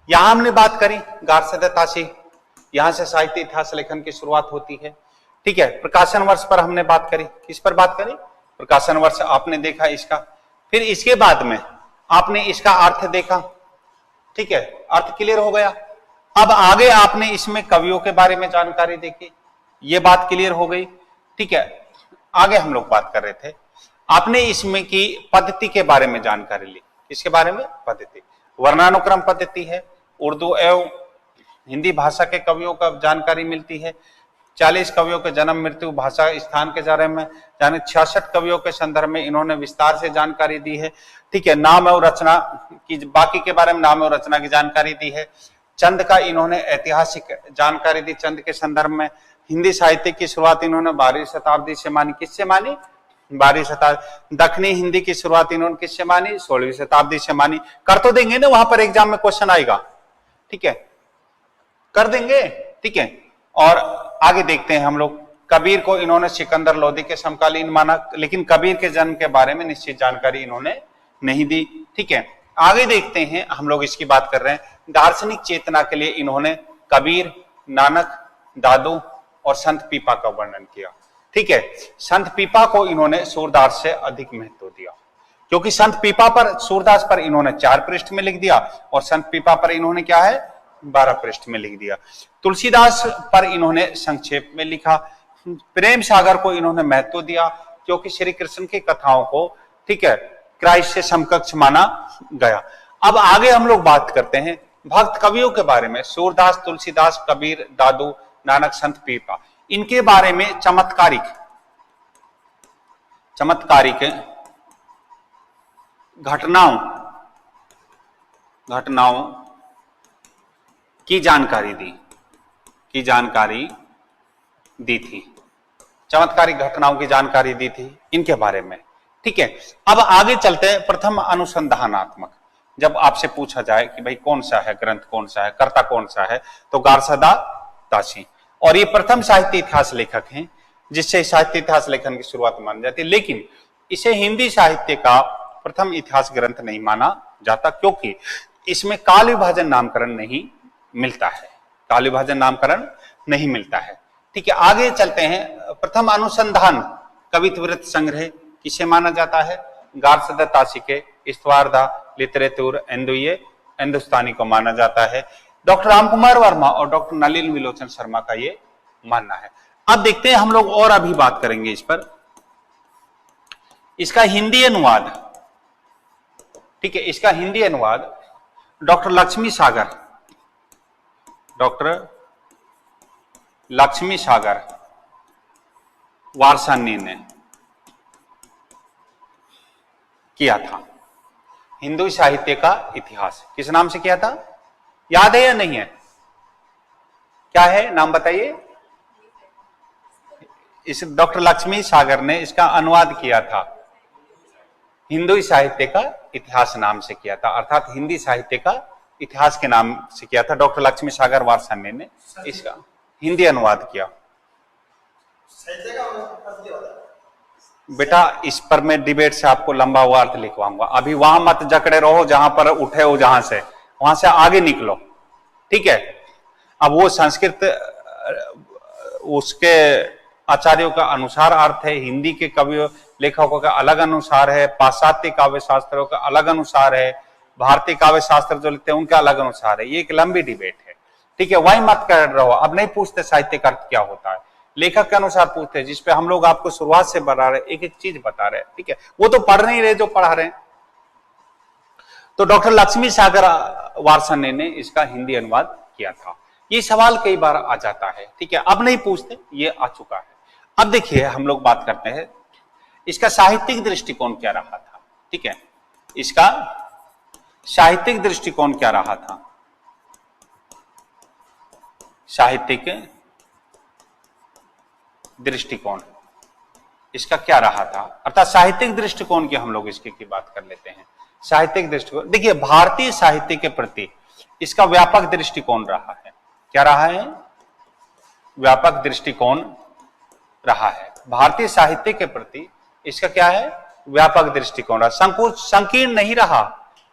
यहां हमने बात करी गारसदा ताशी, यहां से साहित्य इतिहास लेखन की शुरुआत होती है। ठीक है, प्रकाशन वर्ष पर हमने बात करी। किस पर बात करी? प्रकाशन वर्ष आपने देखा इसका। फिर इसके बाद में आपने इसका अर्थ देखा। ठीक है, अर्थ क्लियर हो गया। अब आगे आपने इसमें कवियों के बारे में जानकारी देखी, ये बात क्लियर हो गई। ठीक है, आगे हम लोग बात कर रहे थे, आपने इसमें की पद्धति के बारे में जानकारी ली। किसके बारे में? पद्धति, वर्णानुक्रम पद्धति है, उर्दू एवं हिंदी भाषा के कवियों का जानकारी मिलती है। 40 कवियों के जन्म मृत्यु भाषा स्थान के बारे में, यानी 66 कवियों के संदर्भ में इन्होंने विस्तार से जानकारी दी है। ठीक है, नाम और रचना की, बाकी के बारे में नाम और रचना की जानकारी दी है। चंद का इन्होंने ऐतिहासिक जानकारी दी, चंद के संदर्भ में। हिंदी साहित्य की शुरुआत इन्होंने 12वीं शताब्दी से मानी। किससे मानी? 12वीं शताब्दी। दक्षिणी हिंदी की शुरुआत इन्होंने किससे मानी? 16वीं शताब्दी से मानी। कर तो देंगे ना, वहां पर एग्जाम में क्वेश्चन आएगा। ठीक है, कर देंगे। ठीक है, और आगे देखते हैं हम लोग, कबीर को इन्होंने सिकंदर लोदी के समकालीन माना, लेकिन कबीर के जन्म के बारे में निश्चित जानकारी इन्होंने नहीं दी। ठीक है, आगे देखते हैं हम लोग, इसकी बात कर रहे हैं। दार्शनिक चेतना के लिए इन्होंने कबीर, नानक, दादू और संत पीपा का वर्णन किया। ठीक है, संत पीपा को इन्होंने सूरदास से अधिक महत्व दिया, क्योंकि संत पीपा पर, सूरदास पर इन्होंने 4 पृष्ठ में लिख दिया और संत पीपा पर इन्होंने क्या है? 12 पृष्ठ में लिख दिया। तुलसीदास पर इन्होंने संक्षेप में लिखा। प्रेम सागर को इन्होंने महत्व दिया, क्योंकि श्री कृष्ण की कथाओं को, ठीक है, क्राइस्ट से समकक्ष माना गया। अब आगे हम लोग बात करते हैं भक्त कवियों के बारे में। सूरदास, तुलसीदास, कबीर, दादू, नानक, संत पीपा, इनके बारे में चमत्कारिक घटनाओं की जानकारी दी थी। चमत्कारिक घटनाओं की जानकारी दी थी इनके बारे में। ठीक है, अब आगे चलते हैं। प्रथम अनुसंधानात्मक, जब आपसे पूछा जाए कि भाई कौन सा है ग्रंथ, कौन सा है, कर्ता कौन सा है, तो गारसदा ताशी। और ये प्रथम साहित्य इतिहास लेखक हैं, जिससे साहित्य इतिहास लेखन की शुरुआत मानी जाती है। लेकिन इसे हिंदी साहित्य का प्रथम इतिहास ग्रंथ नहीं माना जाता, क्योंकि इसमें काल विभाजन नामकरण नहीं मिलता है। काल विभाजन नामकरण नहीं मिलता है। ठीक है, आगे चलते हैं। प्रथम अनुसंधान कवित्व वृत्त संग्रह किसे माना जाता है? गारसदा ताशी के इस्तवार द लिटरेचर एंडुए हिंदुस्तानी को माना जाता है। डॉक्टर रामकुमार वर्मा और डॉक्टर नलिन विलोचन शर्मा का ये मानना है। अब देखते हैं हम लोग, और अभी बात करेंगे इस पर। इसका हिंदी अनुवाद, ठीक है, इसका हिंदी अनुवाद डॉक्टर लक्ष्मी सागर वारसानी ने किया था। हिंदू साहित्य का इतिहास किस नाम से किया था? याद है या नहीं है? क्या है नाम बताइए? इस डॉक्टर लक्ष्मी सागर ने इसका अनुवाद किया था, हिंदू साहित्य का इतिहास नाम से किया था, अर्थात हिंदी साहित्य का इतिहास के नाम से किया था। डॉक्टर लक्ष्मी सागर वारसानी ने इसका हिंदी अनुवाद किया। बेटा, इस पर मैं डिबेट से आपको लंबा हुआ अर्थ लिखवाऊंगा। अभी वहां मत जकड़े रहो जहां पर उठे हो, वहां से आगे निकलो। ठीक है, अब वो संस्कृत उसके आचार्यों का अनुसार अर्थ है, हिंदी के कवियों लेखकों का अलग अनुसार है, पाश्चात्य काव्य शास्त्रों का अलग अनुसार है, भारतीय काव्य शास्त्र जो लिखते हैं उनका अलग अनुसार है। ये एक लंबी डिबेट है। ठीक है, वही मत कर रहो, अब नहीं पूछते साहित्य का अर्थ क्या होता है, लेखक के अनुसार पूछते हैं, जिसपे हम लोग आपको शुरुआत से बता रहे, एक एक चीज बता रहे हैं, ठीक है, वो तो पढ़ नहीं रहे जो पढ़ा रहे हैं। तो डॉक्टर लक्ष्मी सागर वार्ष्णेय ने इसका हिंदी अनुवाद किया था। ये सवाल कई बार आ जाता है, ठीक है, अब नहीं पूछते, ये आ चुका है। अब देखिए हम लोग बात करते हैं इसका साहित्यिक दृष्टिकोण क्या रहा था, ठीक है, इसका साहित्यिक दृष्टिकोण क्या रहा था, साहित्यिक दृष्टिकोण इसका क्या रहा था, अर्थात साहित्यिक दृष्टिकोण की हम लोग इसकी की बात कर लेते हैं। साहित्यिक दृष्टिकोण, देखिए भारतीय साहित्य के प्रति इसका व्यापक दृष्टिकोण रहा है। क्या रहा है? व्यापक दृष्टिकोण रहा है। भारतीय साहित्य के प्रति इसका क्या है? व्यापक दृष्टिकोण रहा। संकीर्ण नहीं रहा,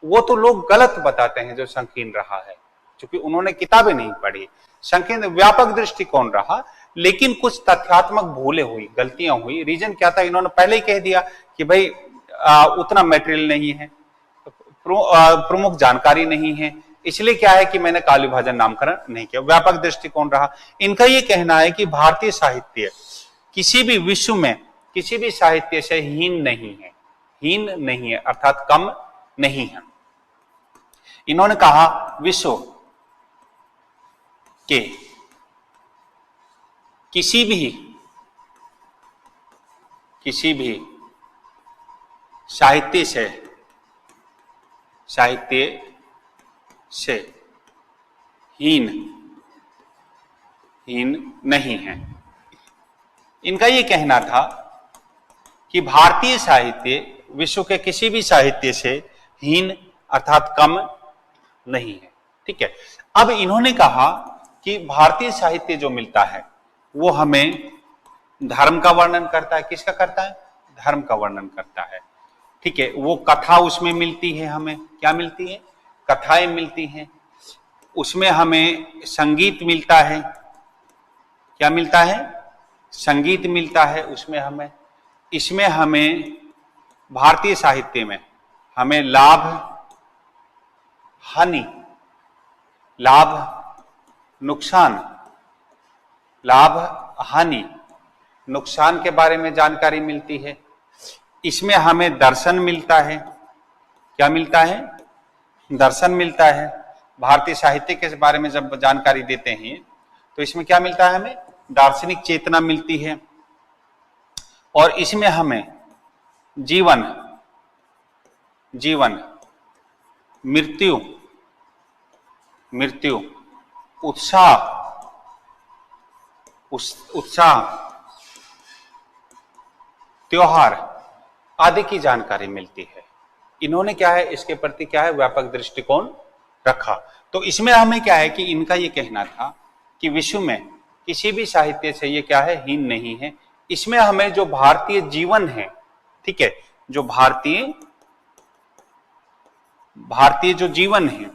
वो तो लोग गलत बताते हैं जो संकीर्ण रहा है, क्योंकि उन्होंने किताबें नहीं पढ़ी। संकीर्ण व्यापक दृष्टिकोण रहा, लेकिन कुछ तथ्यात्मक भूलें हुई, गलतियां हुई। रीजन क्या था? इन्होंने पहले ही कह दिया कि भाई उतना मटेरियल नहीं है, प्रमुख जानकारी नहीं है, इसलिए क्या है कि मैंने काव्य विभाजन नामकरण नहीं किया। व्यापक दृष्टिकोण रहा। इनका यह कहना है कि भारतीय साहित्य किसी भी विश्व में किसी भी साहित्य से हीन नहीं है, हीन नहीं है अर्थात कम नहीं है। इन्होंने कहा विश्व के किसी भी साहित्य से हीन नहीं है। इनका यह कहना था कि भारतीय साहित्य विश्व के किसी भी साहित्य से हीन अर्थात कम नहीं है, ठीक है। अब इन्होंने कहा कि भारतीय साहित्य जो मिलता है वो हमें धर्म का वर्णन करता है। किसका करता है? धर्म का वर्णन करता है, ठीक है। वो कथा उसमें मिलती है, हमें क्या मिलती है? कथाएं मिलती हैं। उसमें हमें संगीत मिलता है। क्या मिलता है? संगीत मिलता है उसमें हमें। इसमें हमें भारतीय साहित्य में हमें लाभ हानि, लाभ नुकसान, लाभ हानि नुकसान के बारे में जानकारी मिलती है। इसमें हमें दर्शन मिलता है। क्या मिलता है? दर्शन मिलता है। भारतीय साहित्य के बारे में जब जानकारी देते हैं तो इसमें क्या मिलता है? हमें दार्शनिक चेतना मिलती है। और इसमें हमें जीवन, मृत्यु, उत्साह, त्योहार आदि की जानकारी मिलती है। इन्होंने क्या है? इसके प्रति क्या है? व्यापक दृष्टिकोण रखा। तो इसमें हमें क्या है कि इनका यह कहना था कि विश्व में किसी भी साहित्य से ये क्या है? हीन नहीं है। इसमें हमें जो भारतीय जीवन है, ठीक है, जो भारतीय जो जीवन है,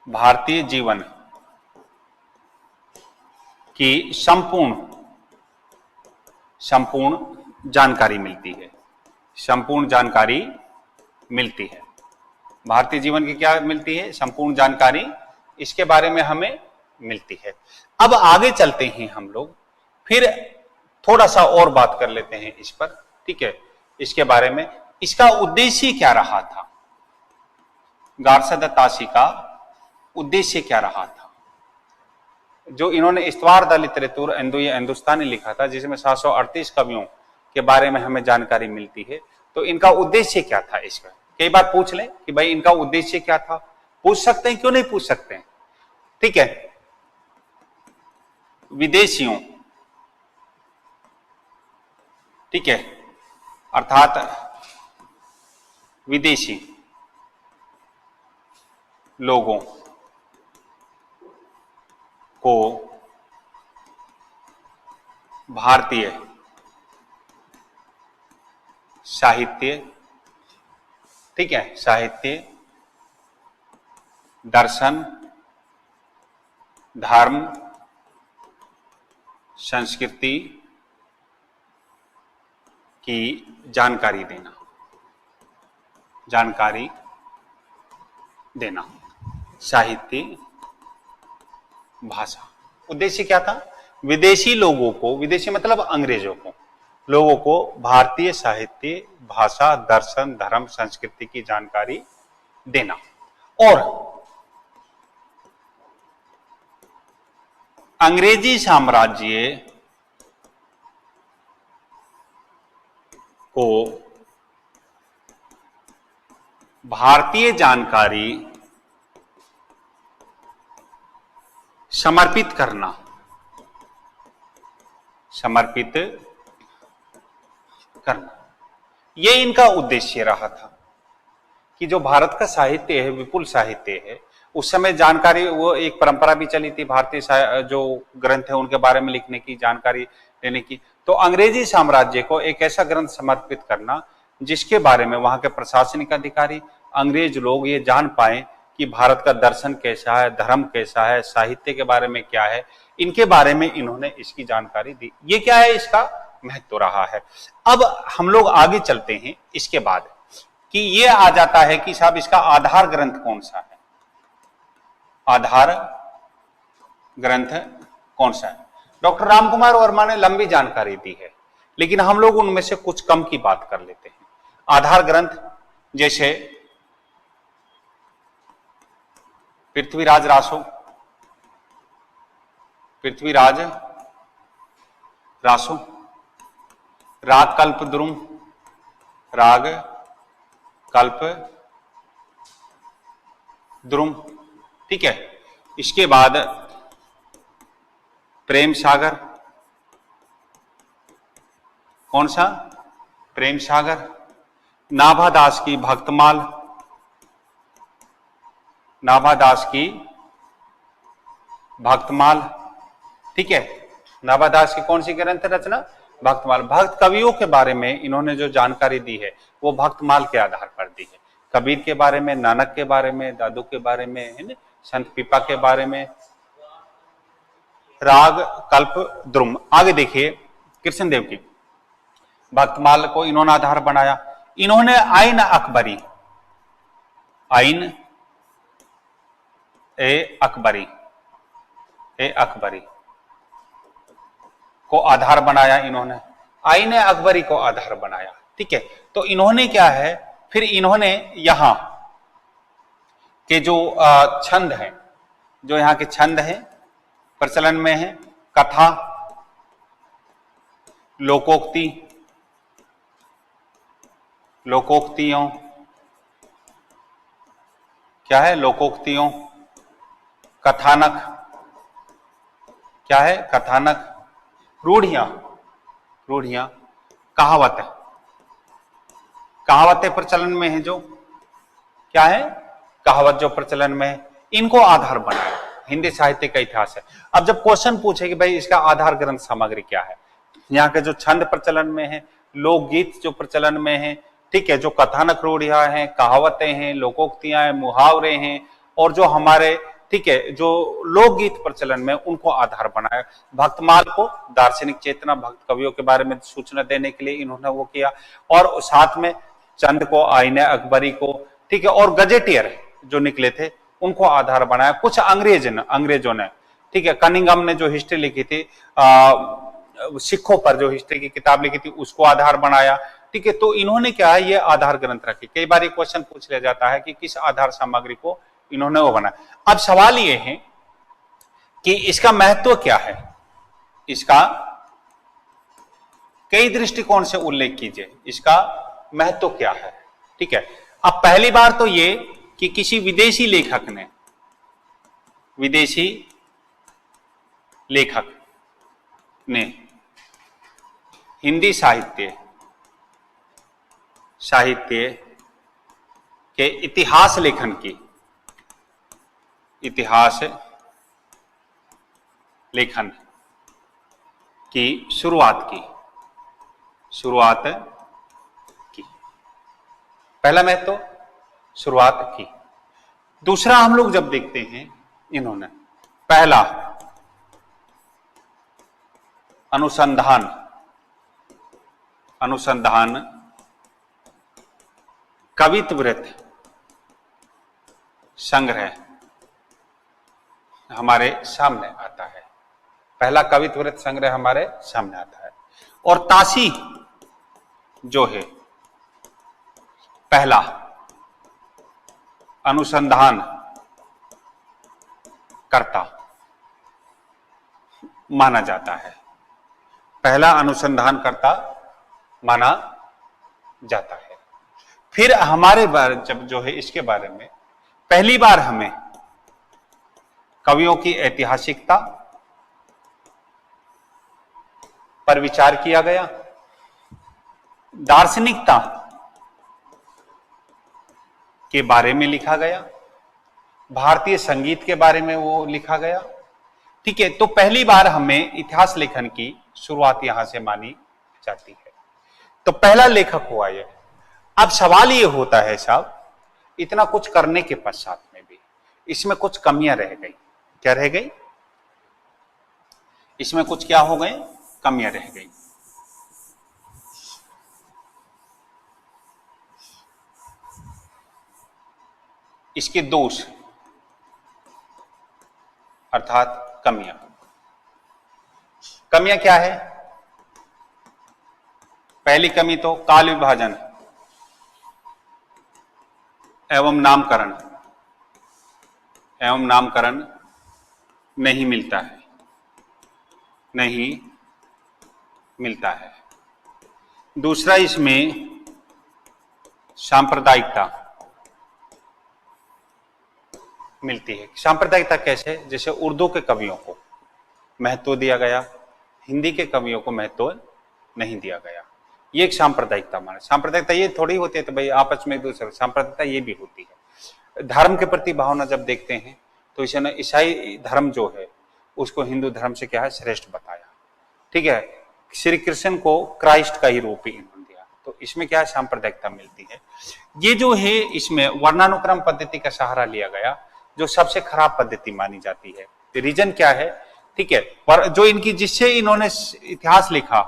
भारतीय जीवन की संपूर्ण जानकारी मिलती है। संपूर्ण जानकारी मिलती है। भारतीय जीवन की क्या मिलती है? संपूर्ण जानकारी इसके बारे में हमें मिलती है। अब आगे चलते हैं हम लोग, फिर थोड़ा सा और बात कर लेते हैं इस पर, ठीक है, इसके बारे में। इसका उद्देश्य क्या रहा था? गार्सदातासी का उद्देश्य क्या रहा था? जो इन्होंने इस्तवार द लिटरेचर हिंदुस्तानी लिखा था, जिसमें 738 कवियों के बारे में हमें जानकारी मिलती है, तो इनका उद्देश्य क्या था? इसका कई बार पूछ लें कि भाई इनका उद्देश्य क्या था। पूछ सकते हैं, क्यों नहीं पूछ सकते हैं, ठीक है। विदेशियों, ठीक है, अर्थात विदेशी लोगों को भारतीय साहित्य, ठीक है, साहित्य, दर्शन, धर्म, संस्कृति की जानकारी देना, साहित्य, भाषा। उद्देश्य क्या था? विदेशी लोगों को, विदेशी मतलब अंग्रेजों को, लोगों को भारतीय साहित्य, भाषा, दर्शन, धर्म, संस्कृति की जानकारी देना और अंग्रेजी साम्राज्य को भारतीय जानकारी समर्पित करना, समर्पित करना, ये इनका उद्देश्य रहा था कि जो भारत का साहित्य है, विपुल साहित्य है, उस समय जानकारी, वो एक परंपरा भी चली थी भारतीय जो ग्रंथ है उनके बारे में लिखने की, जानकारी देने की। तो अंग्रेजी साम्राज्य को एक ऐसा ग्रंथ समर्पित करना जिसके बारे में वहां के प्रशासनिक अधिकारी, अंग्रेज लोग ये जान पाए कि भारत का दर्शन कैसा है, धर्म कैसा है, साहित्य के बारे में क्या है, इनके बारे में इन्होंने इसकी जानकारी दी। ये क्या है, इसका महत्व रहा है। अब हम लोग आगे चलते हैं इसके बाद कि ये आ जाता है कि साहब इसका आधार ग्रंथ कौन सा है, आधार ग्रंथ कौन सा है। डॉक्टर रामकुमार वर्मा ने लंबी जानकारी दी है, लेकिन हम लोग उनमें से कुछ कम की बात कर लेते हैं। आधार ग्रंथ जैसे पृथ्वीराज रासो, पृथ्वीराज रासो, राग कल्प द्रुम, राग कल्प द्रुम, ठीक है। इसके बाद प्रेम सागर, कौन सा? प्रेम सागर। नाभादास की भक्तमाल, नाभादास की भक्तमाल, ठीक है। नाभादास की कौन सी ग्रंथ रचना? भक्तमाल। भक्त कवियों के बारे में इन्होंने जो जानकारी दी है वो भक्तमाल के आधार पर दी है। कबीर के बारे में, नानक के बारे में, दादू के बारे में, है ना, संत पीपा के बारे में। राग कल्प द्रुम। आगे देखिए, कृष्णदेव की भक्तमाल को इन्होंने आधार बनाया। इन्होंने आइन अकबरी, आइन ए अकबरी, ए अकबरी को आधार बनाया। इन्होंने आइन अकबरी को आधार बनाया, ठीक है। तो इन्होंने क्या है, फिर इन्होंने यहां के जो छंद हैं, जो यहाँ के छंद हैं प्रचलन में है, कथा, लोकोक्ति, लोकोक्तियों, क्या है? लोकोक्तियों, कथानक, क्या है? कथानक, रूढ़ियां, रूढ़ियां, कहावतें, कहावतें प्रचलन में है, जो क्या है? कहावत जो प्रचलन में है, इनको आधार बनाया। हिंदी साहित्य का इतिहास है। अब जब क्वेश्चन पूछे कि भाई इसका आधार ग्रंथ सामग्री क्या है, यहाँ के जो छंद प्रचलन में है, लोकगीत जो प्रचलन में है, ठीक है, जो कथानक रूढ़ियां हैं, कहावतें हैं, लोकोक्तियां हैं, मुहावरे हैं, और जो हमारे, ठीक है, जो लोकगीत प्रचलन में, उनको आधार बनाया। भक्तमाल को दार्शनिक चेतना, भक्त कवियों के बारे में सूचना देने के लिए इन्होंने वो किया, और साथ में चंद को, आईने अकबरी को, ठीक है, और गजेटियर जो निकले थे उनको आधार बनाया। कुछ अंग्रेजों ने, ठीक है, कनिंगम ने जो हिस्ट्री लिखी थी, सिखों पर जो हिस्ट्री की किताब लिखी थी, उसको आधार बनाया, ठीक है। तो इन्होंने क्या है, ये आधार ग्रंथ रखे। कई बार ये क्वेश्चन पूछ लिया जाता है कि किस आधार सामग्री को इन्होंने वो बनाया। अब सवाल ये है कि इसका महत्व क्या है, इसका कई दृष्टिकोण से उल्लेख कीजिए, इसका महत्व क्या है, ठीक है। अब पहली बार तो ये कि किसी विदेशी लेखक ने, विदेशी लेखक ने हिंदी साहित्य के इतिहास लेखन की, इतिहास लेखन की शुरुआत की, पहला मैं तो शुरुआत की। दूसरा हम लोग जब देखते हैं, इन्होंने पहला अनुसंधान कवित्वृत संग्रह हमारे सामने आता है, पहला कवित्वृत संग्रह हमारे सामने आता है। और ताशी जो है पहला अनुसंधान करता माना जाता है, पहला अनुसंधान करता माना जाता है। फिर हमारे बारे जब जो है इसके बारे में पहली बार हमें कवियों की ऐतिहासिकता पर विचार किया गया, दार्शनिकता के बारे में लिखा गया, भारतीय संगीत के बारे में वो लिखा गया। ठीक है, तो पहली बार हमें इतिहास लेखन की शुरुआत यहां से मानी जाती है। तो पहला लेखक हुआ ये। अब सवाल ये होता है साहब, इतना कुछ करने के पश्चात में भी इसमें कुछ कमियां रह गई। क्या रह गई? इसमें कुछ क्या हो गए? कमियां रह गई। इसके दोष अर्थात कमियां। कमियां क्या है? पहली कमी तो काल विभाजन एवं नामकरण नहीं मिलता है, नहीं मिलता है। दूसरा, इसमें सांप्रदायिकता मिलती है। सांप्रदायिकता कैसे? जैसे उर्दू के कवियों को महत्व दिया गया, हिंदी के कवियों को महत्व नहीं दिया गया। ये एक सांप्रदायिकता माने। सांप्रदायिकता ये थोड़ी होती है तो भाई आपस में एक दूसरे, सांप्रदायिकता ये भी होती है। धर्म के प्रति भावना जब देखते हैं तो इसे ना ईसाई धर्म जो है उसको हिंदू धर्म से क्या है श्रेष्ठ बताया। ठीक है, श्री कृष्ण को क्राइस्ट का ही रूप ही इन्होंने दिया। तो इसमें क्या है? सांप्रदायिकता मिलती है। ये जो है इसमें वर्णानुक्रम पद्धति का सहारा लिया गया, जो सबसे खराब पद्धति मानी जाती है। रीजन क्या है? ठीक है, पर जो इनकी जिससे इन्होंने इतिहास लिखा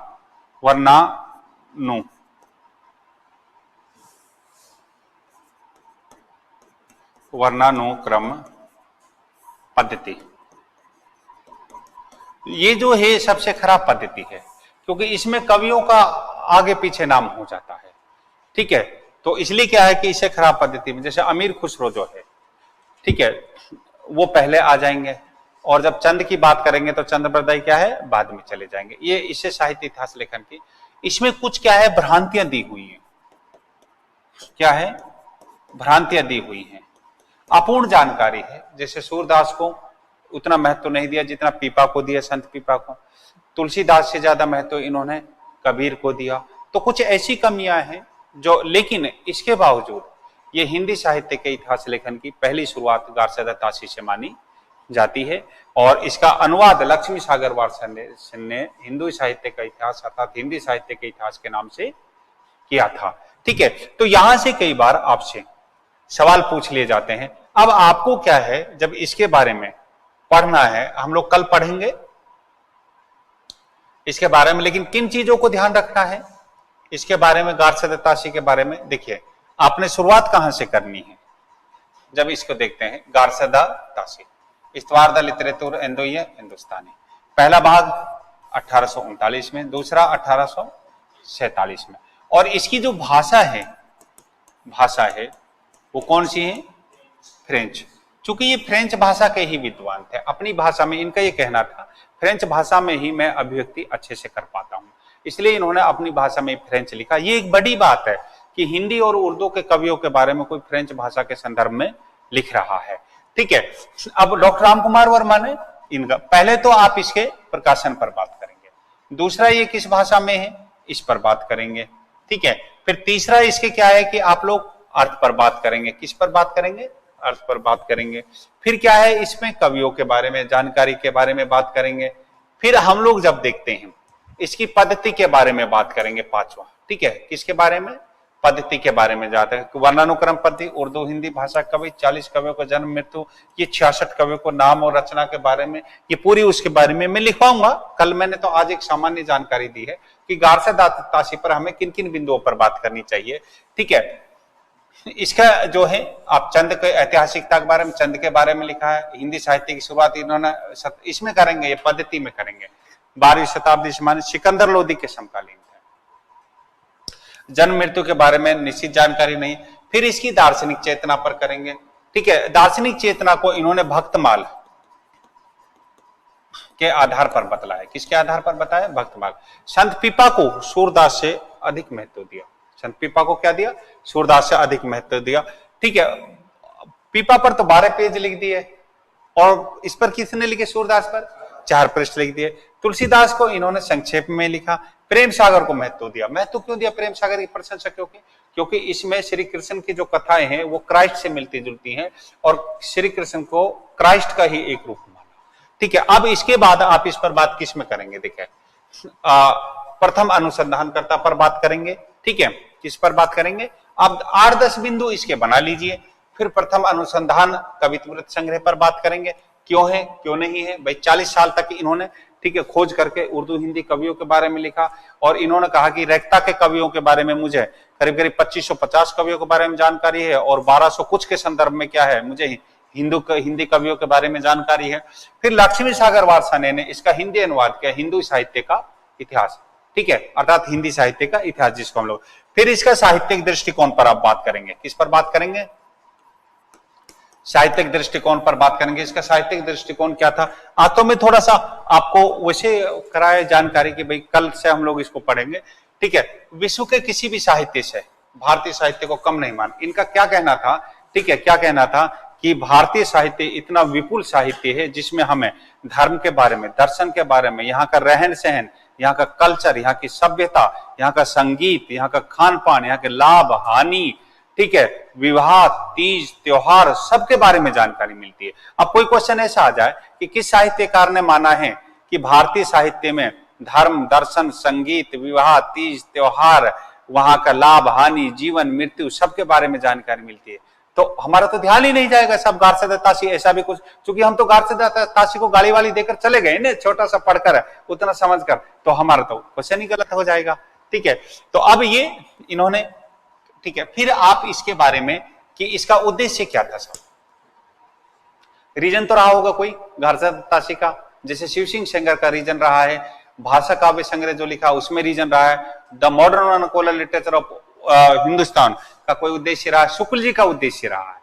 वर्णानुक्रम पद्धति, ये जो है सबसे खराब पद्धति है, क्योंकि इसमें कवियों का आगे पीछे नाम हो जाता है। ठीक है, तो इसलिए क्या है कि इसे खराब पद्धति में, जैसे अमीर खुसरो जो है, ठीक है, वो पहले आ जाएंगे और जब चंद की बात करेंगे तो चंद बरदाई क्या है बाद में चले जाएंगे। ये इससे साहित्य इतिहास लेखन की इसमें कुछ क्या है भ्रांतियां दी हुई हैं। क्या है? भ्रांतियां दी हुई हैं, अपूर्ण जानकारी है। जैसे सूरदास को उतना महत्व नहीं दिया जितना पीपा को दिया, संत पीपा को। तुलसीदास से ज्यादा महत्व इन्होंने कबीर को दिया। तो कुछ ऐसी कमियां हैं जो, लेकिन इसके बावजूद ये हिंदी साहित्य के इतिहास लेखन की पहली शुरुआत गारसदा ताशी से मानी जाती है। और इसका अनुवाद लक्ष्मी सागर वात्सन ने हिंदू साहित्य का इतिहास अर्थात हिंदी साहित्य के इतिहास के नाम से किया था। ठीक है, तो यहां से कई बार आपसे सवाल पूछ लिए जाते हैं। अब आपको क्या है, जब इसके बारे में पढ़ना है, हम लोग कल पढ़ेंगे इसके बारे में, लेकिन किन चीजों को ध्यान रखना है इसके बारे में, गारसदा ताशी के बारे में। देखिए, आपने शुरुआत कहां से करनी है जब इसको देखते हैं। गारसदा ताशी इस्तवार द लिटरेचर हिंदुस्तानी, पहला भाग 1839 में, दूसरा 1847 में। और इसकी जो भाषा है वो कौन सी है? फ्रेंच। चूंकि ये फ्रेंच भाषा के ही विद्वान थे, अपनी भाषा में इनका ये कहना था फ्रेंच भाषा में ही मैं अभिव्यक्ति अच्छे से कर पाता हूं, इसलिए इन्होंने अपनी भाषा में फ्रेंच लिखा। ये एक बड़ी बात है कि हिंदी और उर्दू के कवियों के बारे में कोई फ्रेंच भाषा के संदर्भ में लिख रहा है। ठीक है, अब डॉक्टर राम कुमार वर्मा ने इनका, पहले तो आप इसके प्रकाशन पर बात करेंगे, दूसरा ये किस भाषा में है इस पर बात करेंगे। ठीक है, फिर तीसरा इसके क्या है कि आप लोग अर्थ पर बात करेंगे। किस पर बात करेंगे? अर्थ पर बात करेंगे। फिर क्या है, इसमें कवियों के बारे में, जानकारी के बारे में बात करेंगे। फिर हम लोग जब देखते हैं इसकी पद्धति के बारे में बात करेंगे, पांचवा। ठीक है, किसके बारे में? पद्धति के बारे में जाते हैं। वर्णानुक्रम पद्धति, उर्दू हिंदी भाषा कवि, 40 कवियों को जन्म मृत्यु, ये 66 कवियों को नाम और रचना के बारे में, ये पूरी उसके बारे में मैं लिखवाऊंगा कल। मैंने तो आज एक सामान्य जानकारी दी है कि गारसदा ताशी पर हमें किन किन बिंदुओं पर बात करनी चाहिए। ठीक है, इसका जो है आप चंद के ऐतिहासिकता के बारे में, चंद के बारे में लिखा है। हिंदी साहित्य की शुरुआत इन्होंने इसमें करेंगे, ये पद्धति में करेंगे। 12वीं शताब्दी से माने सिकंदर लोदी के समकालीन थे। जन्म मृत्यु के बारे में निश्चित जानकारी नहीं। फिर इसकी दार्शनिक चेतना पर करेंगे, ठीक है। दार्शनिक चेतना को इन्होंने भक्तमाल के आधार पर बतलाया। किसके आधार पर बताया? भक्तमाल। संत पीपा को सूरदास से अधिक महत्व दिया। संत पीपा को क्या दिया? सूरदास से अधिक महत्व दिया, ठीक है। पीपा पर तो 12 पेज लिख दिए, और इस पर किसने लिखे? सूरदास पर 4 पृष्ठ लिख दिए। तुलसीदास को इन्होंने संक्षेप में लिखा। प्रेम सागर को महत्व दिया। महत्व क्यों दिया प्रेम सागर की प्रशंसा? क्योंकि इसमें श्री कृष्ण की जो कथाएं हैं वो क्राइस्ट से मिलती जुलती हैं, और श्री कृष्ण को क्राइस्ट का ही एक रूप माना, ठीक है। अब इसके बाद आप इस पर बात किस में करेंगे? देखिए, प्रथम अनुसंधानकर्ता पर बात करेंगे, ठीक है। किस पर बात करेंगे? आप 8-10 बिंदु इसके बना लीजिए। फिर प्रथम अनुसंधान कवित्वृत संग्रह पर बात करेंगे, क्यों है क्यों नहीं है। भाई 40 साल तक इन्होंने, ठीक है, खोज करके उर्दू हिंदी कवियों के बारे में लिखा, और इन्होंने कहा कि रेखता के कवियों के बारे में मुझे करीब करीब 2550 कवियों के बारे में जानकारी है, और 1200 कुछ के संदर्भ में क्या है, मुझे हिंदी कवियों के बारे में जानकारी है। फिर लक्ष्मी सागर वारसाने ने इसका हिंदी अनुवाद किया, हिंदू साहित्य का इतिहास, ठीक है, अर्थात हिंदी साहित्य का इतिहास जिसको हम लोग। फिर इसका साहित्यिक दृष्टिकोण पर आप बात करेंगे। किस पर बात करेंगे? साहित्यिक दृष्टिकोण पर बात करेंगे। इसका साहित्यिक दृष्टिकोण क्या था? तो मैं थोड़ा सा आपको वैसे कराए जानकारी कि भाई कल से हम लोग इसको पढ़ेंगे, ठीक है। विश्व के किसी भी साहित्य से भारतीय साहित्य को कम नहीं मान। इनका क्या कहना था, ठीक है, क्या कहना था कि भारतीय साहित्य इतना विपुल साहित्य है जिसमें हमें धर्म के बारे में, दर्शन के बारे में, यहाँ का रहन सहन, यहाँ का कल्चर, यहाँ की सभ्यता, यहाँ का संगीत, यहाँ का खान पान, यहाँ के लाभ हानि, ठीक है, विवाह, तीज, त्योहार, सबके बारे में जानकारी मिलती है। अब कोई क्वेश्चन ऐसा आ जाए कि किस साहित्यकार ने माना है कि भारतीय साहित्य में धर्म, दर्शन, संगीत, विवाह, तीज, त्योहार, वहां का लाभ हानि, जीवन मृत्यु, सबके बारे में जानकारी मिलती है, तो हमारा तो ध्यान ही नहीं जाएगा। सब गारसे ताशी ऐसा भी कुछ, क्योंकि हम तो गारसे ताशी को गाली वाली देकर चले गए ना, छोटा सा पढ़कर, उतना समझकर, तो हमारा तो क्वेश्चन ही गलत हो जाएगा, ठीक है। तो अब ये इन्होंने, ठीक है। फिर आप इसके बारे में कि इसका उद्देश्य क्या था, सब रीजन तो रहा होगा कोई गारसे ताशी का, जैसे शिव सिंह सेंगर का रीजन रहा है, भाषा काव्य संग्रह जो लिखा उसमें रीजन रहा है, the modern vernacular literature of Hindustan का कोई उद्देश्य रहा, शुक्ल जी का उद्देश्य रहा है,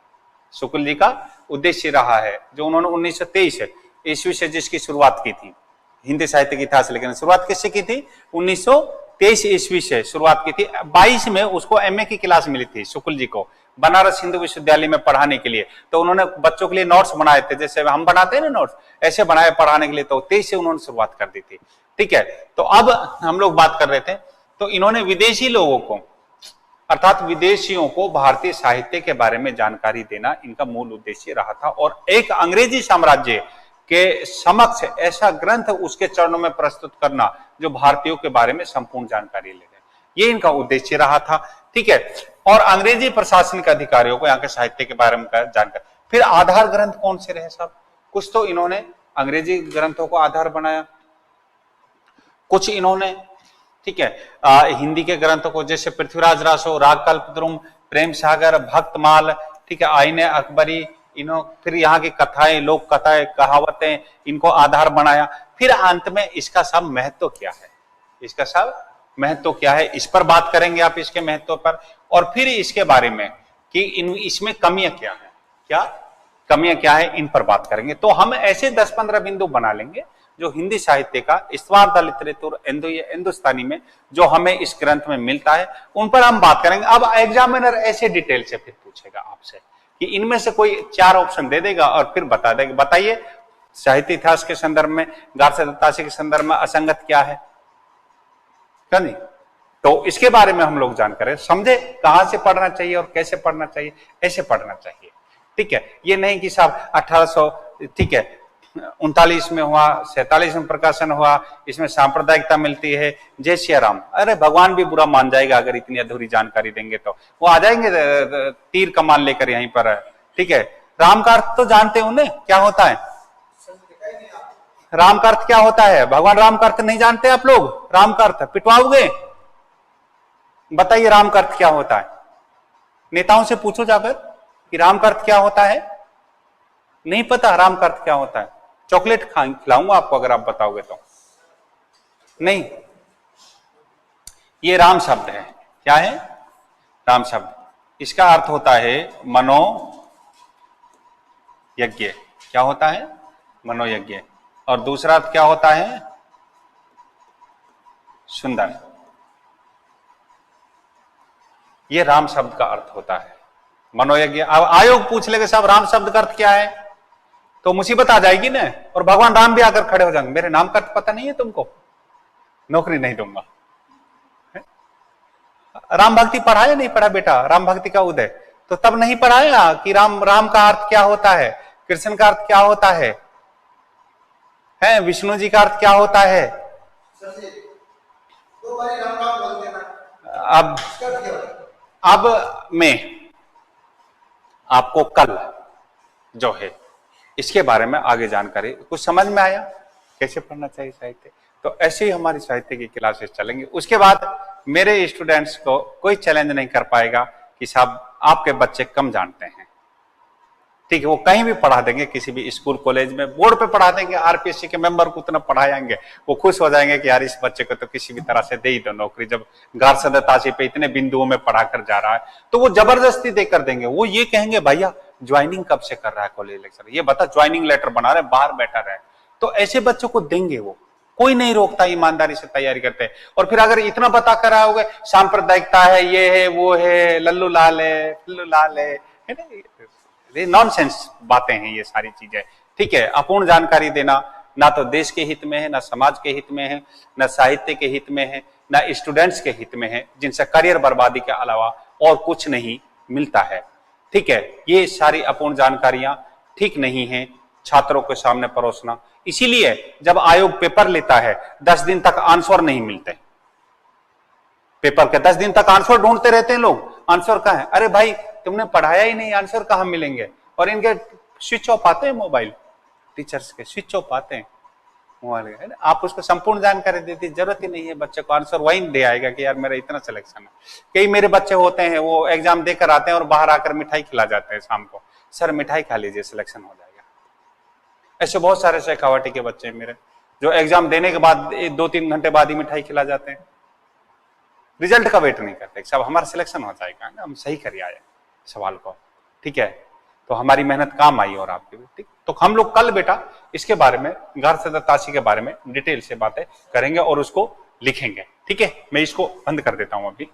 शुक्ल जी का उद्देश्य रहा है, जो उन्होंने 1923 ईस्वी से जिसकी शुरुआत की थी हिंदी साहित्य के इतिहास लिखने। शुरुआत किससे की थी? 1923 ईस्वी से शुरुआत की थी। 22 में उसको एमए की क्लास मिली थी शुक्ल जी को, बनारस हिंदू विश्वविद्यालय में पढ़ाने के लिए। तो उन्होंने बच्चों के लिए नोट्स बनाए थे, जैसे हम बनाते हैं ना नोट्स, ऐसे बनाए पढ़ाने के लिए। तो 23 से उन्होंने शुरुआत कर दी थी, ठीक है। तो अब हम लोग बात कर रहे थे, तो इन्होंने विदेशी लोगों को, अर्थात विदेशियों को भारतीय साहित्य के बारे में जानकारी देना इनका मूल उद्देश्य रहा था, और एक अंग्रेजी साम्राज्य के समक्ष ऐसा ग्रंथ उसके चरणों में प्रस्तुत करना जो भारतीयों के बारे में संपूर्ण जानकारी ले दे, ये इनका उद्देश्य रहा था, ठीक है। और अंग्रेजी प्रशासनिक अधिकारियों को यहाँ के साहित्य के बारे में जानकारी। फिर आधार ग्रंथ कौन से रहे साहब? कुछ तो इन्होंने अंग्रेजी ग्रंथों को आधार बनाया, कुछ इन्होंने, ठीक है, हिंदी के ग्रंथों को, जैसे पृथ्वीराज रासो, राग कल्पद्रुम, प्रेम सागर, भक्तमाल, ठीक है, आईने अकबरी, फिर यहाँ की कथाएं, लोक कथाएं, कहावतें, इनको आधार बनाया। फिर अंत में इसका सब महत्व क्या है, इसका सब महत्व क्या है, इस पर बात करेंगे आप, इसके महत्व पर। और फिर इसके बारे में कि इसमें कमियां क्या है, क्या कमियां क्या है, इन पर बात करेंगे। तो हम ऐसे 10-15 बिंदु बना लेंगे जो हिंदी साहित्य का इस्तवार द लिटरेचर हिंदुस्तानी में जो हमें इस ग्रंथ में मिलता है, उन पर हम बात करेंगे। अब एग्जामिनर ऐसे डिटेल से फिर पूछेगा आपसे कि इनमें से कोई 4 ऑप्शन दे देगा और फिर बता देगा, बताइए साहित्य इतिहास के संदर्भ में, गारसे दत्ताशी के संदर्भ में असंगत क्या है, क्या नहीं। तो इसके बारे में हम लोग जानकर समझे कहां से पढ़ना चाहिए और कैसे पढ़ना चाहिए, ऐसे पढ़ना चाहिए, ठीक है। ये नहीं कि साहब 1800, ठीक है, 39 में हुआ, 47 में प्रकाशन हुआ, इसमें सांप्रदायिकता मिलती है, जय सिया राम। अरे भगवान भी बुरा मान जाएगा अगर इतनी अधूरी जानकारी देंगे, तो वो आ जाएंगे तीर कमान लेकर यहीं पर, ठीक है। राम का अर्थ तो जानते हो ना क्या होता है, राम का अर्थ क्या होता है? भगवान राम का अर्थ नहीं जानते आप लोग? राम का अर्थ पिटवाओगे? बताइए राम का अर्थ क्या होता है? नेताओं से पूछो जाकर कि राम का अर्थ क्या होता है, नहीं पता राम का अर्थ क्या होता है। चॉकलेट खिलाऊंगा आपको अगर आप बताओगे तो। नहीं, ये राम शब्द है। क्या है? राम शब्द। इसका अर्थ होता है मनोयज्ञ। क्या होता है? मनोयज्ञ। और दूसरा अर्थ क्या होता है? सुंदर। ये राम शब्द का अर्थ होता है, मनोयज्ञ। अब आयोग पूछ लेगा साहब राम शब्द का अर्थ क्या है, तो मुसीबत आ जाएगी ना, और भगवान राम भी आकर खड़े हो जाएंगे, मेरे नाम का अर्थ पता नहीं है तुमको, नौकरी नहीं दूंगा। राम भक्ति पढ़ा या नहीं पढ़ा बेटा? राम भक्ति का उदय तो तब नहीं पढ़ाया कि राम का अर्थ क्या होता है, कृष्ण का अर्थ क्या होता है, विष्णु जी का अर्थ क्या होता है। अब मैं आपको कल जो है इसके बारे में आगे जानकारी, कुछ समझ में आया कैसे पढ़ना चाहिए साहित्य? तो ऐसे ही हमारी साहित्य की क्लासेस चलेंगे। उसके बाद मेरे स्टूडेंट्स को कोई चैलेंज नहीं कर पाएगा कि साहब आपके बच्चे कम जानते हैं, ठीक है, वो कहीं भी पढ़ा देंगे, किसी भी स्कूल कॉलेज में बोर्ड पे पढ़ा देंगे, आरपीएससी के मेंबर को उतना पढ़ाएंगे, वो खुश हो जाएंगे कि यार इस बच्चे को तो किसी भी तरह से दे ही दो नौकरी, जब गार्सद ताशी पे इतने बिंदुओं में पढ़ा कर जा रहा है, तो वो जबरदस्ती देकर देंगे। वो ये कहेंगे भैया ज्वाइनिंग कब से कर रहा है कॉलेज लेक्चर, ये बता, ज्वाइनिंग लेटर बना रहे, बाहर बैठा रहे, तो ऐसे बच्चों को देंगे। वो कोई नहीं रोकता, ईमानदारी से तैयारी करते हैं। और फिर अगर इतना बता कर रहा होगा सांप्रदायिकता है, ये है, वो है, लल्लू लाल है, फिल्लू लाल है ना, ये नॉनसेंस बातें हैं ये सारी चीजें, ठीक है। अपूर्ण जानकारी देना ना तो देश के हित में है, ना समाज के हित में है, ना साहित्य के हित में है, ना स्टूडेंट्स के हित में है, जिनसे करियर बर्बादी के अलावा और कुछ नहीं मिलता है, ठीक है। ये सारी अपूर्ण जानकारियां ठीक नहीं है छात्रों के सामने परोसना। इसीलिए जब आयोग पेपर लेता है 10 दिन तक आंसर नहीं मिलते, पेपर के 10 दिन तक आंसर ढूंढते रहते हैं लोग, आंसर कहां है? अरे भाई तुमने पढ़ाया ही नहीं, आंसर कहां मिलेंगे? और इनके स्विच ऑफ आते हैं मोबाइल, टीचर्स के स्विच ऑफ आते हैं मोबाइल के। आप उसको संपूर्ण जानकारी देती जरूरत ही नहीं है, बच्चे को आंसर वही दे आएगा कि यार मेरा इतना सिलेक्शन है। कई मेरे बच्चे होते हैं वो एग्जाम देकर आते हैं और बाहर आकर मिठाई खिला जाते हैं शाम को, सर मिठाई खा लीजिए सिलेक्शन हो जाएगा। ऐसे बहुत सारे शेखावाटी के बच्चे मेरे जो एग्जाम देने के बाद 2-3 घंटे बाद ही मिठाई खिला जाते हैं, रिजल्ट का वेट नहीं करते, सब हमारा सिलेक्शन हो जाएगा ना, हम सही कर आए सवाल को, ठीक है। तो हमारी मेहनत काम आई और आपकी भी, ठीक। तो हम लोग कल बेटा इसके बारे में, गार्सद ताशी के बारे में डिटेल से बातें करेंगे और उसको लिखेंगे, ठीक है। मैं इसको बंद कर देता हूं अभी।